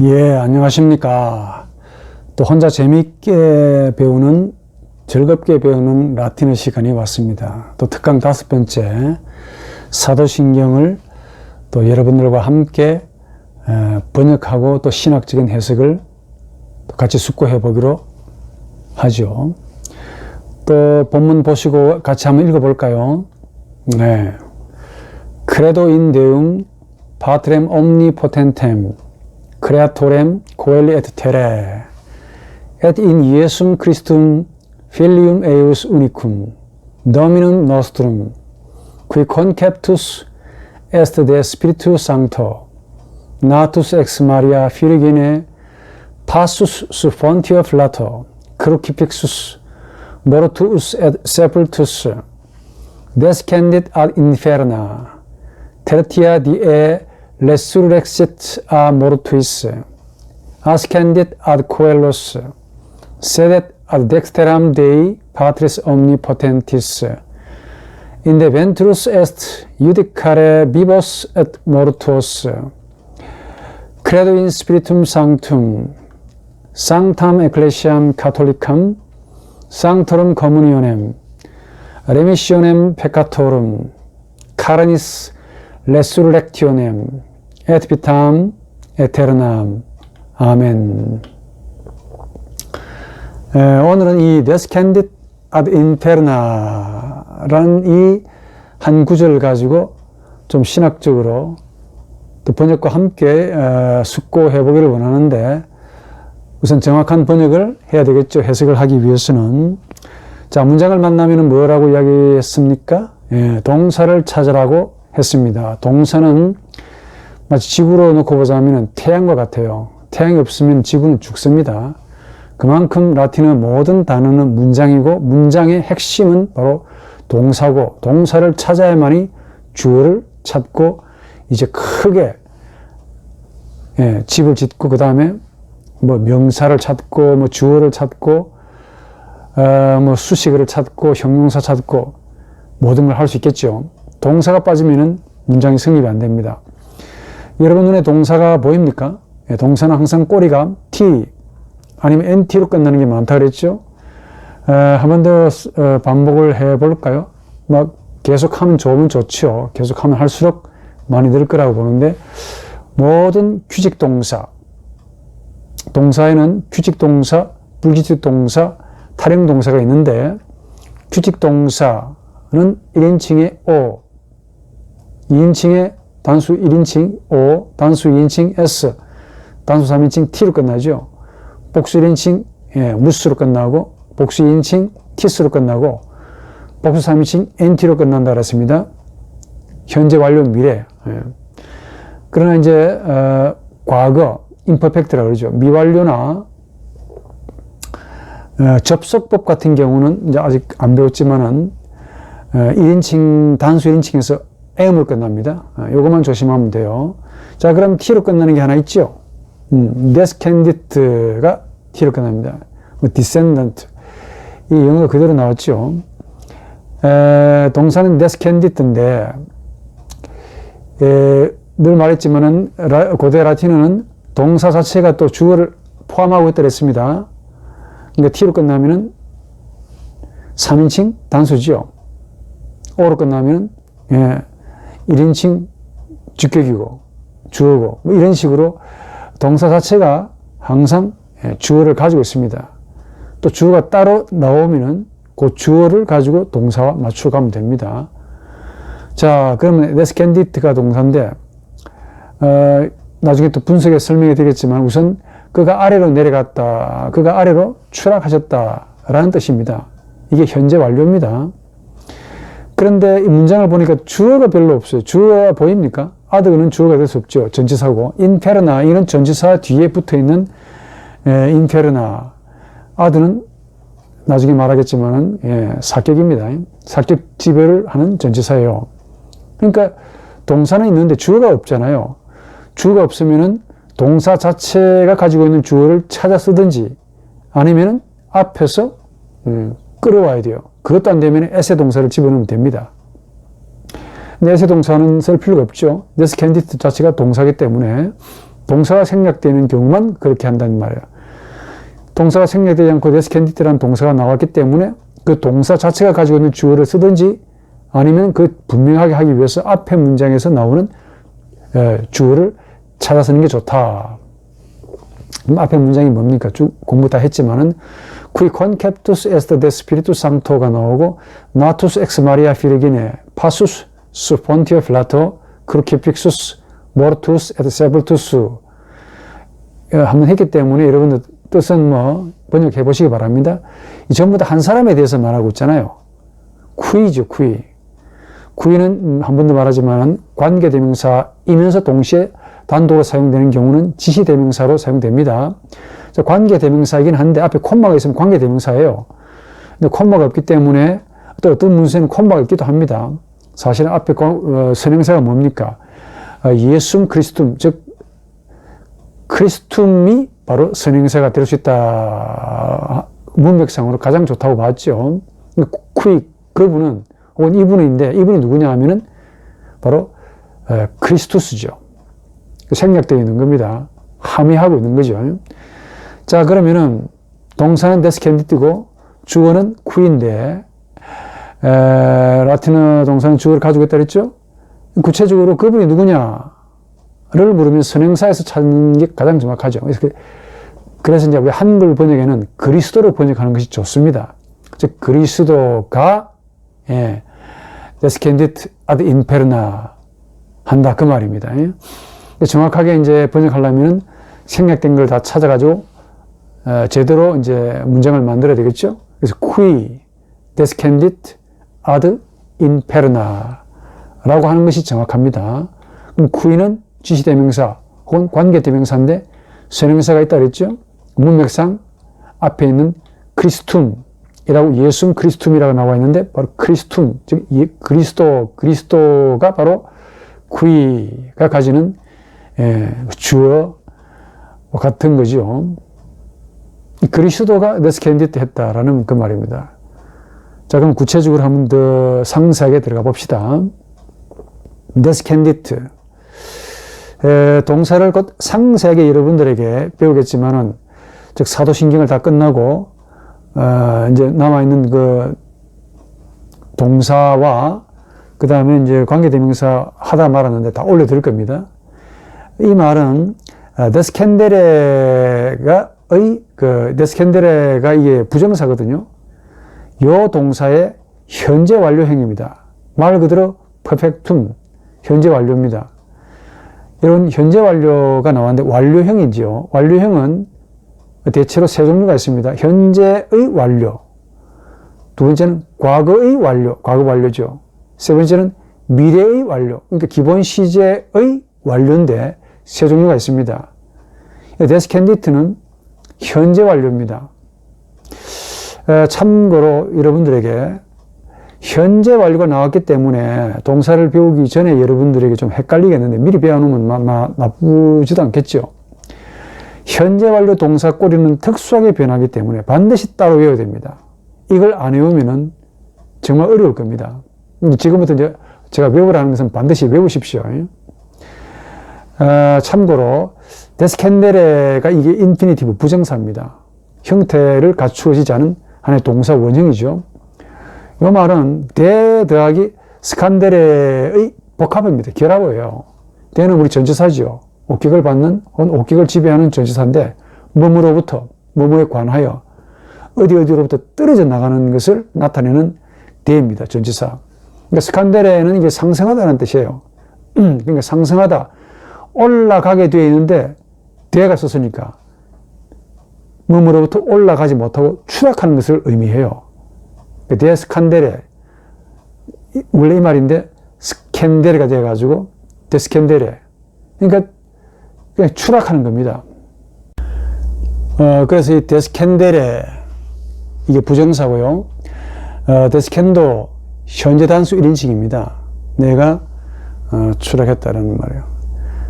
예, 안녕하십니까. 또 혼자 재미있게 배우는, 즐겁게 배우는 라틴어 시간이 왔습니다. 또 특강 5번째 사도신경을 또 여러분들과 함께 번역하고 또 신학적인 해석을 또 같이 숙고해 보기로 하죠. 또 본문 보시고 같이 한번 읽어볼까요? 네. Credo in Deum Patrem omnipotentem Creatorem coeli et terrae et in Iesum Christum Filium eius unicum Dominum nostrum qui conceptus est de Spiritu Sancto natus ex Maria Virgine passus su fontio flato crucifixus mortuus et sepultus descendit ad inferna tertia die resurrexit a mortuis ascendit ad coelos sedet ad dexteram Dei Patris omnipotentis in de venturus est judicare vivos et mortuos credo in spiritum sanctum sanctam ecclesiam catholicam sanctorum communionem remissionem peccatorum caranis resurrectionem et vitam aeternam. 아멘. 오늘은 이 descendit ad inferna라는 이 한 구절을 가지고 좀 신학적으로 또 번역과 함께 숙고해 보기를 원하는데, 우선 정확한 번역을 해야 되겠죠. 해석을 하기 위해서는. 자, 문장을 만나면 뭐라고 이야기했습니까? 예, 동사를 찾으라고 했습니다. 동사는 마치 지구로 놓고 보자면 태양과 같아요. 태양이 없으면 지구는 죽습니다. 그만큼 라틴어 모든 단어는 문장이고, 문장의 핵심은 바로 동사고, 동사를 찾아야만이 주어를 찾고 이제 크게 집을 짓고, 그 다음에 뭐 명사를 찾고, 뭐 주어를 찾고, 뭐 수식어를 찾고, 형용사 찾고, 모든 걸 할 수 있겠죠. 동사가 빠지면은 문장이 성립이 안 됩니다. 여러분 눈에 동사가 보입니까? 동사는 항상 꼬리가 T 아니면 NT로 끝나는 게 많다 그랬죠. 한 번 더 반복을 해 볼까요? 막 계속하면 좋으면 좋죠. 계속하면 할수록 많이 늘 거라고 보는데, 모든 규칙 동사, 동사에는 규칙 동사, 불규칙 동사, 타령 동사가 있는데, 규칙 동사는 1인칭의 O, 2인칭의 단수 1인칭 O, 단수 2인칭 S, 단수 3인칭 T로 끝나죠. 복수 1인칭 무스로 끝나고, 복수 2인칭 티스로 끝나고, 복수 3인칭 NT로 끝난다 그랬습니다. 현재 완료 미래. 그러나 이제 과거 imperfect라고 그러죠. 미완료나 접속법 같은 경우는 이제 아직 안 배웠지만은 1인칭 단수 1인칭에서 M으로 끝납니다. 요것만 조심하면 돼요. 자, 그럼 T로 끝나는 게 하나 있죠. descendit가 T로 끝납니다. descendant. 이 영어가 그대로 나왔죠. 동사는 descendit인데, 늘 말했지만은 고대 라틴어는 동사 자체가 또 주어를 포함하고 있다 그랬습니다. 그러니까 T로 끝나면은 3인칭 단수죠. O로 끝나면은 1인칭 주격이고 주어고, 뭐 이런 식으로 동사 자체가 항상 주어를 가지고 있습니다. 또 주어가 따로 나오면은 그 주어를 가지고 동사와 맞추어 가면 됩니다. 자, 그러면 descendit가 동사인데, 나중에 또 분석에 설명이 되겠지만, 우선 그가 아래로 내려갔다, 그가 아래로 추락하셨다 라는 뜻입니다. 이게 현재 완료입니다. 그런데 이 문장을 보니까 주어가 별로 없어요. 주어가 보입니까? 아드는 주어가 될 수 없죠. 전치사고. 인페르나, 이는 전치사 뒤에 붙어 있는 인페르나. 아드는 나중에 말하겠지만은 사격입니다. 사격 지배를 하는 전치사예요. 그러니까 동사는 있는데 주어가 없잖아요. 주어가 없으면은 동사 자체가 가지고 있는 주어를 찾아 쓰든지, 아니면은 앞에서 끌어와야 돼요. 그것도 안 되면 에세 동사를 집어넣으면 됩니다. 근데 에세 동사는 쓸 필요가 없죠. descendit 자체가 동사기 때문에 동사가 생략되는 경우만 그렇게 한다는 말이에요. 동사가 생략되지 않고 데스캔디트라는 동사가 나왔기 때문에 그 동사 자체가 가지고 있는 주어를 쓰든지 아니면 그 분명하게 하기 위해서 앞에 문장에서 나오는 주어를 찾아 쓰는 게 좋다. 그럼 앞에 문장이 뭡니까? 쭉 공부 다 했지만은 Qui conceptus est de spiritu sancto가 나오고 Natus ex Maria Virgine passus subpontio Plato crucifixus mortus et sepultus 한번 했기 때문에 여러분들 뜻은 뭐 번역해 보시기 바랍니다. 이 전부 다 한 사람에 대해서 말하고 있잖아요. Qui죠, Qui. Qui는 한 번 더 말하지만 관계대명사이면서 동시에 단독으로 사용되는 경우는 지시대명사로 사용됩니다. 관계대명사이긴 한데 앞에 콤마가 있으면 관계대명사예요. 근데 콤마가 없기 때문에 또 어떤 문서에는 콤마가 있기도 합니다. 사실은 앞에 선행사가 뭡니까? 예숨 크리스툼, 즉 크리스툼이 바로 선행사가 될 수 있다. 문맥상으로 가장 좋다고 봤죠. 쿠이, 그분은 혹은 이분인데 이분이 누구냐 하면은 바로 크리스투스죠. 생략되어 있는 겁니다. 함의하고 있는 거죠. 자, 그러면은 동사는 데스캔디티고 주어는 쿠인데 라틴어 동사는 주어를 가지고 있다 그랬죠? 구체적으로 그분이 누구냐를 물으면 선행사에서 찾는 게 가장 정확하죠. 그래서 이제 우리 한글 번역에는 그리스도로 번역하는 것이 좋습니다. 즉 그리스도가 데스캔디트 아드 인페르나 한다 그 말입니다. 정확하게 이제 번역하려면은 생략된 걸 다 찾아가지고 제대로 이제 문장을 만들어야 되겠죠. 그래서 qui descendit ad inferna라고 하는 것이 정확합니다. 그럼 qui는 지시대명사 혹은 관계대명사인데 선행사가 있다 그랬죠. 문맥상 앞에 있는 크리스툼이라고 예숨 크리스툼이라고 나와 있는데 바로 크리스툼 즉 그리스도가 바로 qui가 가지는 주어와 같은 거죠. 그리스도가 데스캔디트 했다라는 그 말입니다. 자, 그럼 구체적으로 한번 더 상세하게 들어가 봅시다. 데스캔디트. 동사를 곧 상세하게 여러분들에게 배우겠지만은, 즉, 사도신경을 다 끝나고, 이제 남아있는 그 동사와 그 다음에 이제 관계대명사 하다 말았는데 다 올려드릴 겁니다. 이 말은 데스캔데레가 이게 부정사거든요. 요 동사의 현재 완료형입니다. 말 그대로 퍼펙툼, 현재 완료입니다. 여러분, 현재 완료가 나왔는데 완료형이지요. 완료형은 대체로 세 종류가 있습니다. 현재의 완료. 두 번째는 과거의 완료, 과거 완료죠. 세 번째는 미래의 완료. 그러니까 기본 시제의 완료인데 세 종류가 있습니다. 데스캔디트는 현재 완료입니다. 참고로 여러분들에게 현재 완료가 나왔기 때문에 동사를 배우기 전에 여러분들에게 좀 헷갈리겠는데 미리 배워놓으면 나쁘지도 않겠죠. 현재 완료 동사 꼬리는 특수하게 변하기 때문에 반드시 따로 외워야 됩니다. 이걸 안 외우면 정말 어려울 겁니다. 지금부터 이제 제가 외우라는 것은 반드시 외우십시오. 참고로 데스캔데레가 이게 인피니티브 부정사입니다. 형태를 갖추어지지 않은 하나의 동사 원형이죠. 이 말은 데 더하기 스칸데레의 복합입니다. 결합어예요. 데는 우리 전치사죠. 옥격을 받는 혹은 옥격을 지배하는 전치사인데 뭐뭐로부터 뭐뭐에 관하여 어디로부터 떨어져 나가는 것을 나타내는 데입니다. 전치사. 그러니까 스칸데레는 이게 상승하다는 뜻이에요. 그러니까 상승하다, 올라가게 되어 있는데 데가 썼으니까 뭐뭐로부터 올라가지 못하고 추락하는 것을 의미해요. 데스칸데레, 원래 이 말인데 스캔데레가 되어가지고 데스캔데레, 그러니까 그냥 추락하는 겁니다. 그래서 이 데스캔데레 이게 부정사고요. 데스캔도 현재 단수 1인칭입니다. 내가 추락했다라는 말이에요.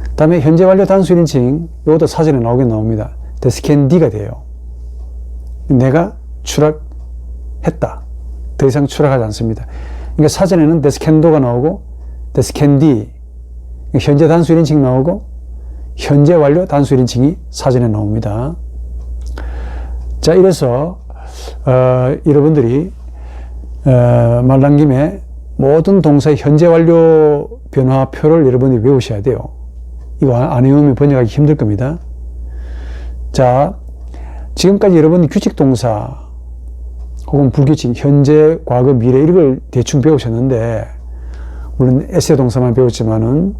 그 다음에 현재 완료 단수 1인칭, 이것도 사전에 나오긴 나옵니다. 데스캔디가 돼요. 내가 추락했다. 더 이상 추락하지 않습니다. 그러니까 사전에는 데스캔도가 나오고 데스캔디, 현재 단수 1인칭 나오고 현재 완료 단수 1인칭이 사전에 나옵니다. 자, 이래서 여러분들이 말 나온 김에 모든 동사의 현재 완료 변화표를 여러분이 외우셔야 돼요. 이거 안 외우면 번역하기 힘들 겁니다. 자, 지금까지 여러분이 규칙 동사 혹은 불규칙, 현재, 과거, 미래 이걸 대충 배우셨는데 물론 에세 동사만 배웠지만은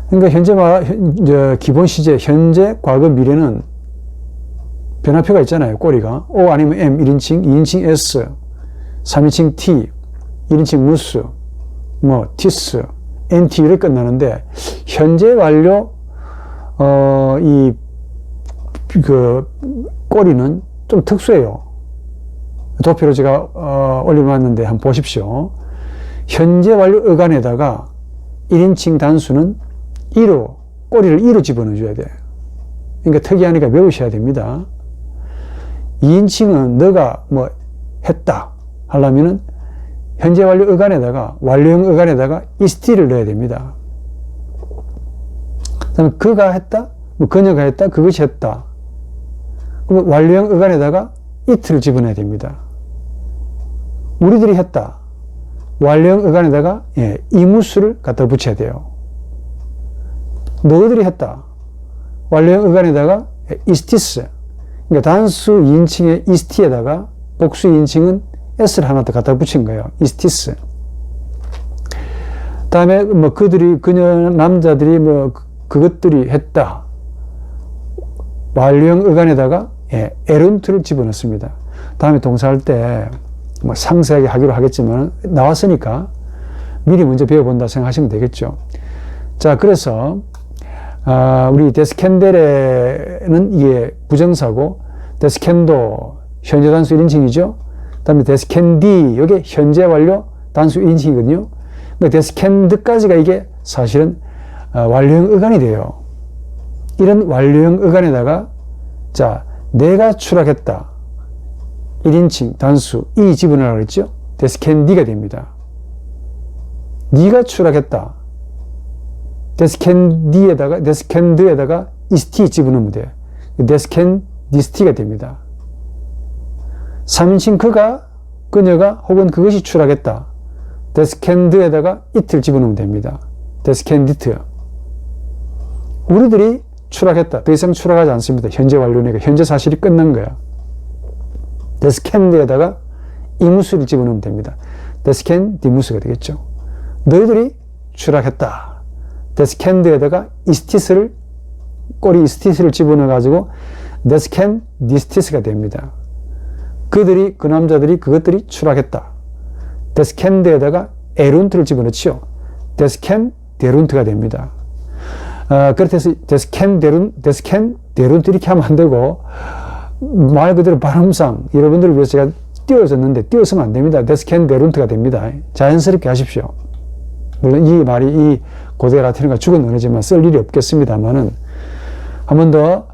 그러니까 기본 시제, 현재, 과거, 미래는 변화표가 있잖아요. 꼬리가 O 아니면 M, 1인칭, 2인칭 S, 3인칭 T, 1인칭 무스, 티스, NT 이렇게 끝나는데 현재 완료 꼬리는 좀 특수해요. 도표로 제가 올려놨는데 한번 보십시오. 현재 완료 어간에다가 1인칭 단수는 2로 꼬리를 2로 집어넣어줘야 돼요. 그러니까 특이하니까 외우셔야 됩니다. 2인칭은 너가 했다 하려면은 현재 완료 어간에다가 완료형 어간에다가 ist를 넣어야 됩니다. 그다음에 그가 했다, 그녀가 했다, 그것이 했다. 그럼 완료형 어간에다가 it를 집어넣어야 됩니다. 우리들이 했다. 완료형 어간에다가 이무수를 갖다 붙여야 돼요. 너희들이 했다. 완료형 어간에다가 istis. 그러니까 단수 2인칭의 ist에다가 복수 2인칭은 s를 하나 더 갖다 붙인 거예요. istis. 다음에 그녀 남자들이 그것들이 했다. 완료형 어간에다가 에른트를 집어넣습니다. 다음에 동사할 때 상세하게 하기로 하겠지만 나왔으니까 미리 먼저 배워본다 생각하시면 되겠죠. 자, 그래서 우리 데스캔델에는 이게 부정사고 데스캔도 현재 단수 1인칭이죠. 그 다음에 데스캔디 이게 현재 완료 단수 1인칭이거든요. 그러니까 데스캔드까지가 이게 사실은 완료형 어간이 돼요. 이런 완료형 어간에다가 자, 내가 추락했다. 1인칭 단수 이 집어넣으라고 그랬죠. 데스캔디가 됩니다. 네가 추락했다. 데스캔드에다가 이스티 집어넣으면 돼요. 데스캔디스티가 됩니다. 3인칭 그가, 그녀가 혹은 그것이 추락했다. 데스캔드에다가 it를 집어넣으면 됩니다. 데스캔디트. 우리들이 추락했다. 더 이상 추락하지 않습니다. 현재 완료니까 현재 사실이 끝난 거야. 데스캔드에다가 이무스를 집어넣으면 됩니다. 데스캔디무스가 되겠죠. 너희들이 추락했다. 데스캔드에다가 이스티스를 꼬리 이스티스를 집어넣어 가지고 데스캔디스티스가 됩니다. 그 남자들이 그것들이 추락했다. 데스캔드에다가 에룬트를 집어넣죠. 데스캔데룬트가 됩니다. 그렇게 해서 데스캔데룬트 이렇게 하면 안 되고 말 그대로 발음상 여러분들을 위해서 제가 띄워줬는데 띄워서면 안 됩니다. 데스캔데룬트가 됩니다. 자연스럽게 하십시오. 물론 이 말이 이 고대 라틴어가 죽은 언어지만 쓸 일이 없겠습니다만은 한 번 더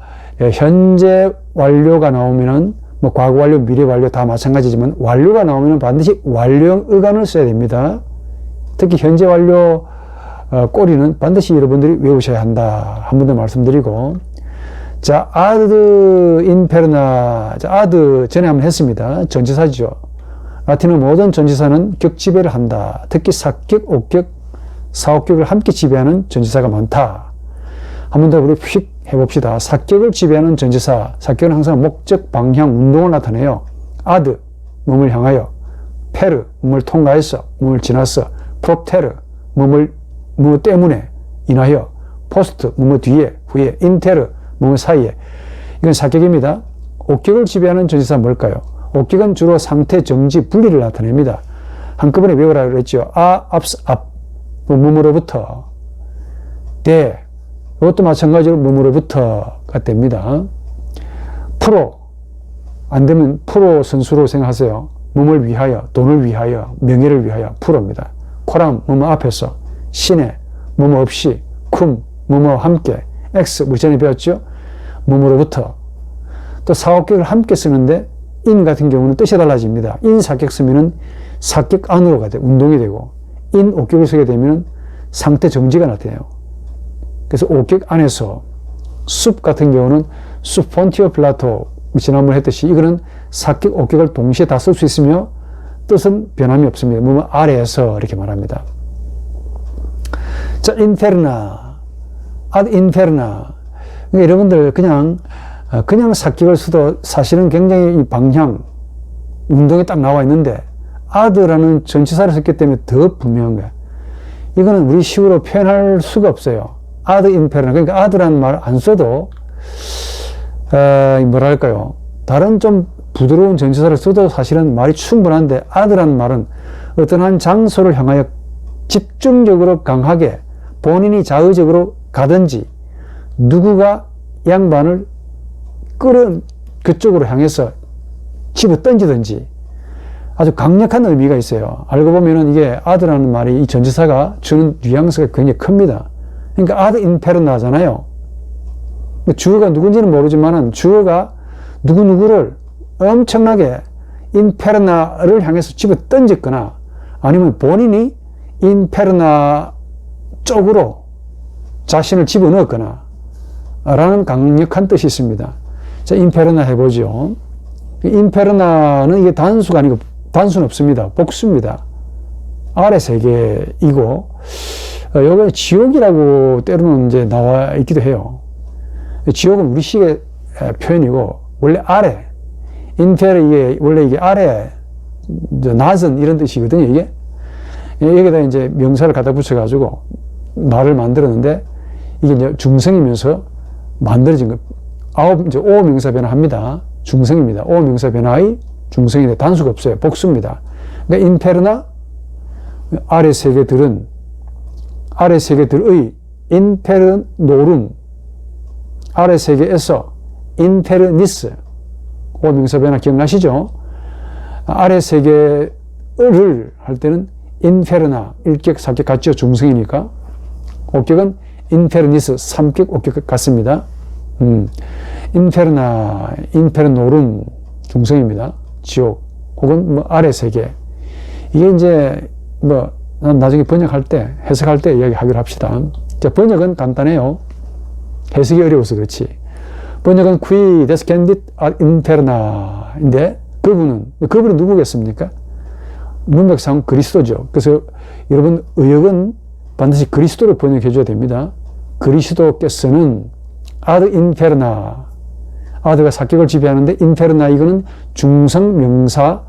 현재 완료가 나오면은 과거 완료, 미래 완료 다 마찬가지지만 완료가 나오면은 반드시 완료형 어간을 써야 됩니다. 특히 현재 완료 꼬리는 반드시 여러분들이 외우셔야 한다. 한 번 더 말씀드리고 자, ad imperna. 자, ad 전에 한번 했습니다. 전치사죠. 라틴어 모든 전치사는 격지배를 한다. 특히 사격, 옥격, 사옥격을 함께 지배하는 전치사가 많다. 한 번 더 우리 휙 해봅시다. 사격을 지배하는 전치사. 사격은 항상 목적, 방향, 운동을 나타내요. ad, 몸을 향하여. per, 몸을 통과해서, 몸을 지나서. propter, 몸을 뭐 때문에, 인하여. post, 뭐 뒤에, 후에. inter, 뭐 사이에. 이건 사격입니다. 옥격을 지배하는 전치사 뭘까요? 옥격은 주로 상태, 정지, 분리를 나타냅니다. 한꺼번에 외우라고 그랬죠. 앞s, 앞. 몸으로부터. 대. 이것도 마찬가지로 몸으로부터가 됩니다. 프로. 안 되면 프로 선수로 생각하세요. 몸을 위하여, 돈을 위하여, 명예를 위하여. 프로입니다. 코람, 뭐뭐 앞에서. 신에, 뭐뭐 없이. 쿰, 뭐뭐 함께. X, 우리 전에 배웠죠? 몸으로부터. 또 사옥격을 함께 쓰는데 인 같은 경우는 뜻이 달라집니다. 인 사격 쓰면은 사격 안으로 가야 돼. 운동이 되고 인 옥격을 쓰게 되면 상태 정지가 나타나요. 그래서 옥격 안에서 숲 같은 경우는 숲 폰티오 플라토, 지난번에 했듯이 이거는 사격, 옥격을 동시에 다 쓸 수 있으며 뜻은 변함이 없습니다. 뭐 아래에서 이렇게 말합니다. 자, 인페르나, 아드 인페르나. 그러니까 여러분들 그냥 사격을 써도 사실은 굉장히 이 방향, 운동에 딱 나와 있는데 아드라는 전치사를 썼기 때문에 더 분명한 거야. 이거는 우리 식으로 표현할 수가 없어요. 아드 인페르나. 그러니까 아드라는 말 안 써도 뭐랄까요, 다른 좀 부드러운 전치사를 써도 사실은 말이 충분한데 아드라는 말은 어떤 한 장소를 향하여 집중적으로 강하게 본인이 자의적으로 가든지 누구가 양반을 끌어 그쪽으로 향해서 집어 던지든지 아주 강력한 의미가 있어요. 알고 보면은 이게 아드라는 말이 이 전치사가 주는 뉘앙스가 굉장히 큽니다. 그러니까 아드 인페르나잖아요. 주어가 누군지는 모르지만은 주어가 누구누구를 엄청나게 인페르나를 향해서 집어 던졌거나 아니면 본인이 인페르나 쪽으로 자신을 집어넣었거나 라는 강력한 뜻이 있습니다. 자, 인페르나 해보죠. 인페르나는 이게 단수가 아니고 단수는 없습니다. 복수입니다. 아래 세계이고 여기 지옥이라고 때로는 이제 나와 있기도 해요. 지옥은 우리식의 표현이고 원래 아래, 인페르 이게 원래 이게 아래, 낮은 이런 뜻이거든요. 이게 여기다 이제 명사를 갖다 붙여가지고 말을 만들었는데 이게 이제 중성이면서 만들어진 거. 이제 오 명사 변화합니다. 중성입니다. 오 명사 변화의 중성인데 단수가 없어요. 복수입니다. 그러니까 인페르나 아래 세계들은 아래 세계들의 인페르노룸 아래 세계에서 인페르니스 오 명사 변화 기억나시죠? 아래 세계를 할 때는 인페르나 일격 사격 같죠. 중성이니까 옥격은 인페르니스 삼격 옥격 같습니다. 인페르나 인페르노룸 중성입니다. 지옥 혹은 뭐 아래 세계. 이게 이제 뭐 나중에 번역할 때 해석할 때 이야기하기로 합시다. 자, 번역은 간단해요. 해석이 어려워서 그렇지. 번역은 qui descendit ad interna인데 그분이 누구겠습니까? 문맥상 그리스도죠. 그래서 여러분 의역은 반드시 그리스도로 번역해 줘야 됩니다. 그리스도께서는 ad interna 아드가 사격을 지배하는데 인페르나 이거는 중성 명사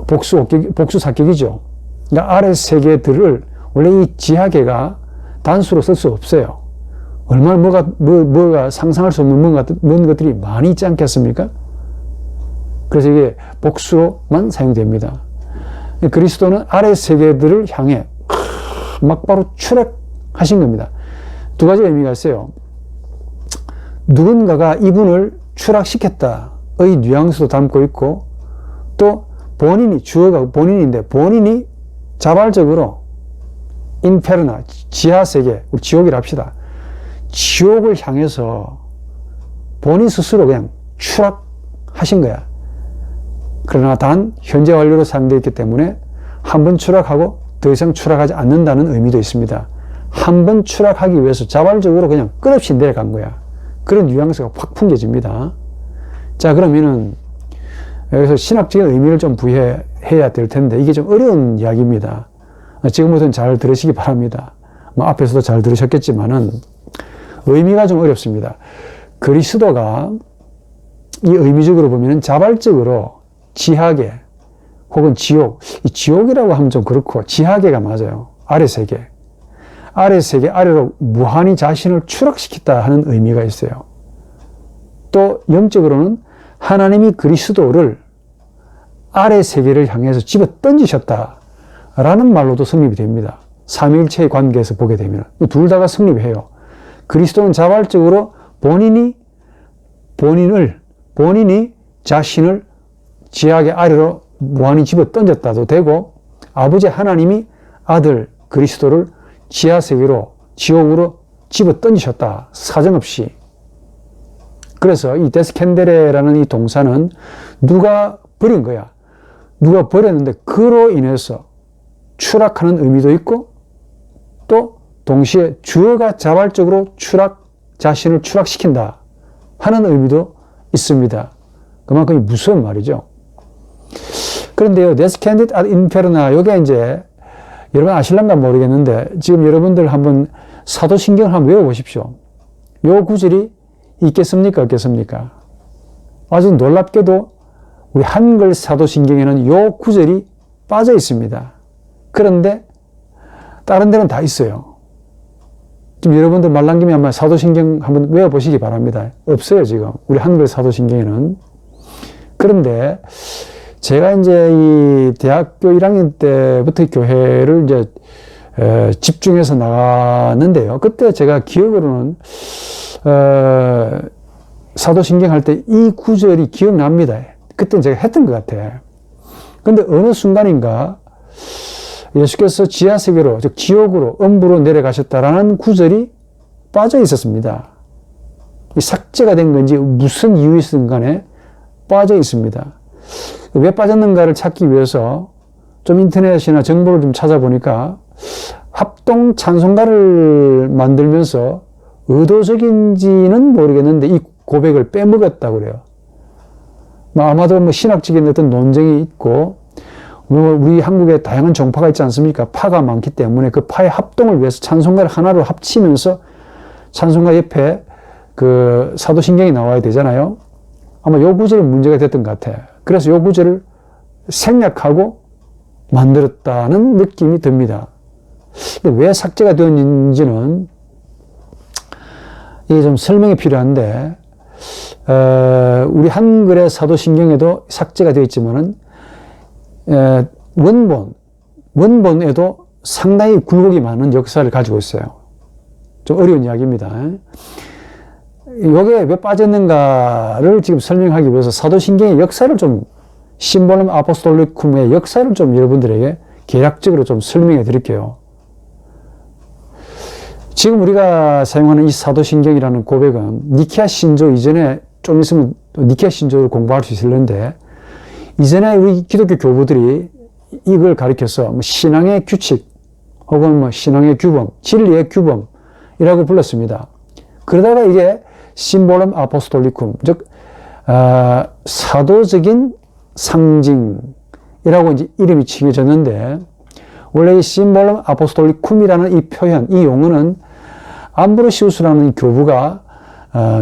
복수 사격이죠. 그러니까 아래 세계들을 원래 이 지하계가 단수로 쓸 수 없어요. 얼마나 뭐가 상상할 수 없는 뭔 것들이 많이 있지 않겠습니까? 그래서 이게 복수로만 사용됩니다. 그리스도는 아래 세계들을 향해 막바로 추락하신 겁니다. 두 가지 의미가 있어요. 누군가가 이분을 추락시켰다의 뉘앙스도 담고 있고 또 본인이 주어가 본인인데 본인이 자발적으로 인페르나 지하세계 우리 지옥이라 합시다. 지옥을 향해서 본인 스스로 그냥 추락하신 거야. 그러나 단 현재 완료로 사용되어 있기 때문에 한 번 추락하고 더 이상 추락하지 않는다는 의미도 있습니다. 한 번 추락하기 위해서 자발적으로 그냥 끝없이 내려간 거야. 그런 뉘앙스가 확 풍겨집니다. 자, 그러면은 여기서 신학적인 의미를 좀 부여해야 될 텐데 이게 좀 어려운 이야기입니다. 지금부터는 잘 들으시기 바랍니다. 뭐 앞에서도 잘 들으셨겠지만은 의미가 좀 어렵습니다. 그리스도가 이 의미적으로 보면은 자발적으로 지하계 혹은 지옥, 이 지옥이라고 하면 좀 그렇고 지하계가 맞아요. 아래 세계. 아래 세계 아래로 무한히 자신을 추락시켰다 하는 의미가 있어요. 또 영적으로는 하나님이 그리스도를 아래 세계를 향해서 집어 던지셨다라는 말로도 성립이 됩니다. 삼위일체의 관계에서 보게 되면 둘 다가 성립해요. 그리스도는 자발적으로 본인이 자신을 지하계 아래로 무한히 집어 던졌다도 되고 아버지 하나님이 아들 그리스도를 지하세계로 지옥으로 집어 던지셨다. 사정없이. 그래서 이 데스켄데레라는 이 동사는 누가 버린 거야. 누가 버렸는데 그로 인해서 추락하는 의미도 있고 또 동시에 주어가 자발적으로 자신을 추락시킨다 하는 의미도 있습니다. 그만큼 무서운 말이죠. 그런데요, Descendit ad inferna, 요게 이제 여러분 아실란가 모르겠는데 지금 여러분들 한번 사도신경을 한번 외워보십시오. 요 구절이 있겠습니까? 없겠습니까? 아주 놀랍게도 우리 한글 사도신경에는 요 구절이 빠져 있습니다. 그런데 다른 데는 다 있어요. 좀 여러분들 말 남김에 한번 사도신경 한번 외워보시기 바랍니다. 없어요, 지금. 우리 한글 사도신경에는. 그런데 제가 이제 이 대학교 1학년 때부터 교회를 이제 집중해서 나갔는데요. 그때 제가 기억으로는 사도신경 할 때 이 구절이 기억납니다. 그때는 제가 했던 것 같아요. 근데 어느 순간인가 예수께서 지하세계로, 즉 지옥으로, 음부로 내려가셨다라는 구절이 빠져 있었습니다. 이 삭제가 된 건지 무슨 이유이든 간에 빠져 있습니다. 왜 빠졌는가를 찾기 위해서 좀 인터넷이나 정보를 좀 찾아보니까 합동 찬송가를 만들면서 의도적인지는 모르겠는데 이 고백을 빼먹었다고 그래요. 아마도 신학적인 어떤 논쟁이 있고, 우리 한국에 다양한 종파가 있지 않습니까? 파가 많기 때문에 그 파의 합동을 위해서 찬송가를 하나로 합치면서 찬송가 옆에 그 사도신경이 나와야 되잖아요. 아마 요 구절이 문제가 됐던 것 같아요. 그래서 요 구절을 생략하고 만들었다는 느낌이 듭니다. 근데 왜 삭제가 되었는지는 이게 좀 설명이 필요한데, 우리 한글의 사도신경에도 삭제가 되어 있지만은, 원본에도 상당히 굴곡이 많은 역사를 가지고 있어요. 좀 어려운 이야기입니다. 이게 왜 빠졌는가를 지금 설명하기 위해서 사도신경의 역사를 좀, 심볼름 아포스톨리쿰의 역사를 좀 여러분들에게 개략적으로 좀 설명해 드릴게요. 지금 우리가 사용하는 이 사도신경이라는 고백은 니케아 신조 이전에 좀 있으면 니케아 신조를 공부할 수 있을는데, 이전에 우리 기독교 교부들이 이걸 가리켜서 신앙의 규칙 혹은 신앙의 규범, 진리의 규범이라고 불렀습니다. 그러다가 이게 심볼름 아포스톨리쿰, 즉 사도적인 상징이라고 이제 이름이 지어졌는데, 원래 이 심볼름 아포스톨리쿰이라는 이 표현, 이 용어는 암브로시우스라는 교부가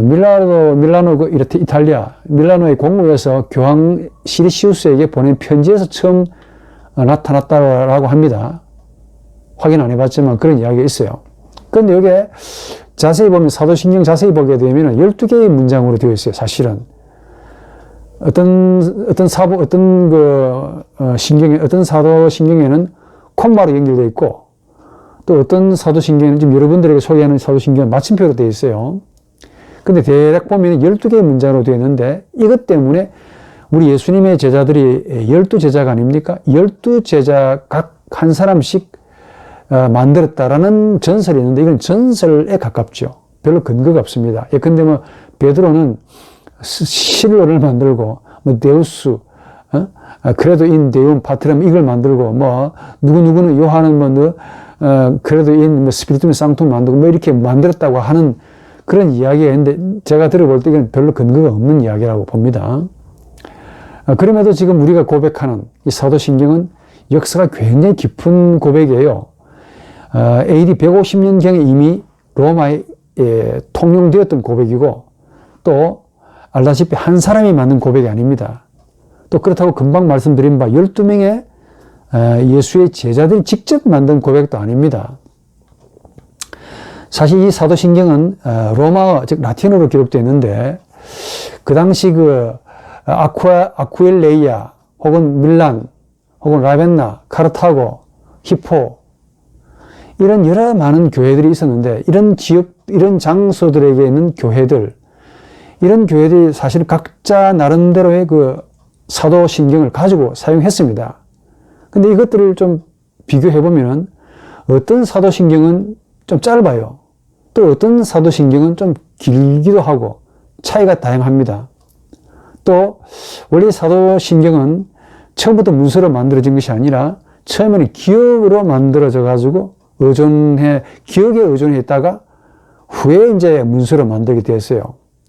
밀라노 이탈리아 밀라노의 공무에서 교황 시리시우스에게 보낸 편지에서 처음 나타났다고 합니다. 확인 안 해봤지만 그런 이야기가 있어요. 그런데 여기에 자세히 보면, 사도신경 자세히 보게 되면 12개의 문장으로 되어 있어요. 사실은 어떤 사도신경에는 콤마로 연결되어 있고, 또 어떤 사도신경에는 지금 여러분들에게 소개하는 사도신경은 마침표로 되어 있어요. 근데 대략 보면 12개의 문장으로 되어 있는데, 이것 때문에 우리 예수님의 제자들이 12제자가 아닙니까? 12제자 각 한 사람씩 만들었다라는 전설이 있는데, 이건 전설에 가깝죠. 별로 근거가 없습니다. 예컨대 베드로는 실로를 만들고, 데우스, 그래도 인 데움 파트람 이걸 만들고, 누구누구는 요한은 그래도 인 스피리투스 상툼 만들고, 이렇게 만들었다고 하는 그런 이야기가 있는데, 제가 들어볼 때 이건 별로 근거가 없는 이야기라고 봅니다. 그럼에도 지금 우리가 고백하는 이 사도신경은 역사가 굉장히 깊은 고백이에요. AD 150년경에 이미 로마에 통용되었던 고백이고, 또 알다시피 한 사람이 만든 고백이 아닙니다. 또 그렇다고 금방 말씀드린 바 12명의 예수의 제자들이 직접 만든 고백도 아닙니다. 사실 이 사도신경은 로마어, 즉 라틴어로 기록되어 있는데, 그 당시 아쿠일레이아 혹은 밀란 혹은 라벤나, 카르타고, 히포, 이런 여러 많은 교회들이 있었는데, 이런 지역, 이런 장소들에게 있는 교회들, 이런 교회들이 사실 각자 나름대로의 그 사도신경을 가지고 사용했습니다. 근데 이것들을 좀 비교해보면 어떤 사도신경은 좀 짧아요. 또 어떤 사도신경은 좀 길기도 하고 차이가 다양합니다. 또 원래 사도신경은 처음부터 문서로 만들어진 것이 아니라 처음에는 기억으로 만들어져 가지고 기억에 의존해 있다가 후에 이제 문서로 만들게 되었어요.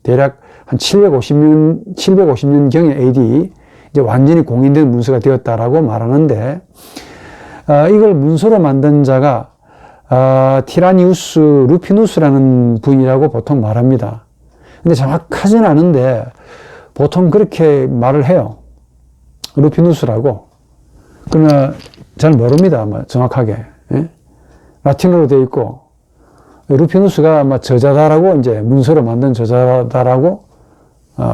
대략 한 750년경에 AD 이제 완전히 공인된 문서가 되었다라고 말하는데, 이걸 문서로 만든 자가 티라니우스 루피누스라는 분이라고 보통 말합니다. 근데 정확하지는 않은데 보통 그렇게 말을 해요. 루피누스라고. 그러나 잘 모릅니다. 아마 정확하게. 예? 라틴어로 되어 있고, 루피누스가 아마 저자다라고, 이제 문서로 만든 저자다라고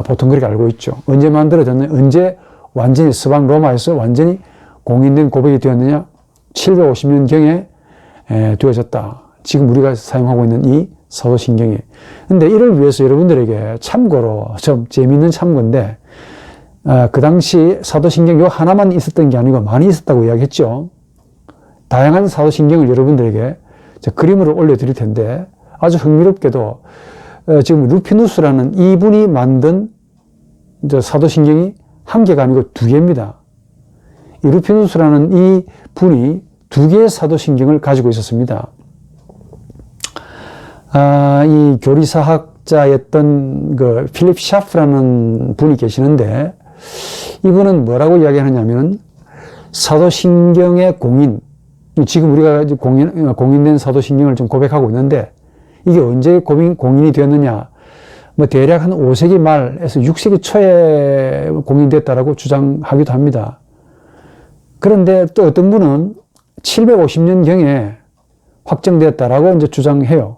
보통 그렇게 알고 있죠. 언제 만들어졌느냐, 언제 완전히 서방 로마에서 완전히 공인된 고백이 되었느냐? 750년경에 되어졌다. 지금 우리가 사용하고 있는 이 사도신경이. 근데 이를 위해서 여러분들에게 참고로 좀 재미있는 참고인데, 그 당시 사도신경 요 하나만 있었던 게 아니고 많이 있었다고 이야기했죠. 다양한 사도신경을 여러분들에게 그림으로 올려드릴 텐데, 아주 흥미롭게도 지금 루피누스라는 이분이 만든 사도신경이 한 개가 아니고 두 개입니다. 이 루피누스라는 이 분이 두 개의 사도신경을 가지고 있었습니다. 이 교리사학자였던 그 필립 샤프라는 분이 계시는데, 이분은 뭐라고 이야기하느냐면, 사도신경의 공인, 지금 우리가 공인된 사도신경을 좀 고백하고 있는데, 이게 언제 공인이 되었느냐? 뭐 대략 한 5세기 말에서 6세기 초에 공인됐다라고 주장하기도 합니다. 그런데 또 어떤 분은 750년경에 확정되었다라고 이제 주장해요.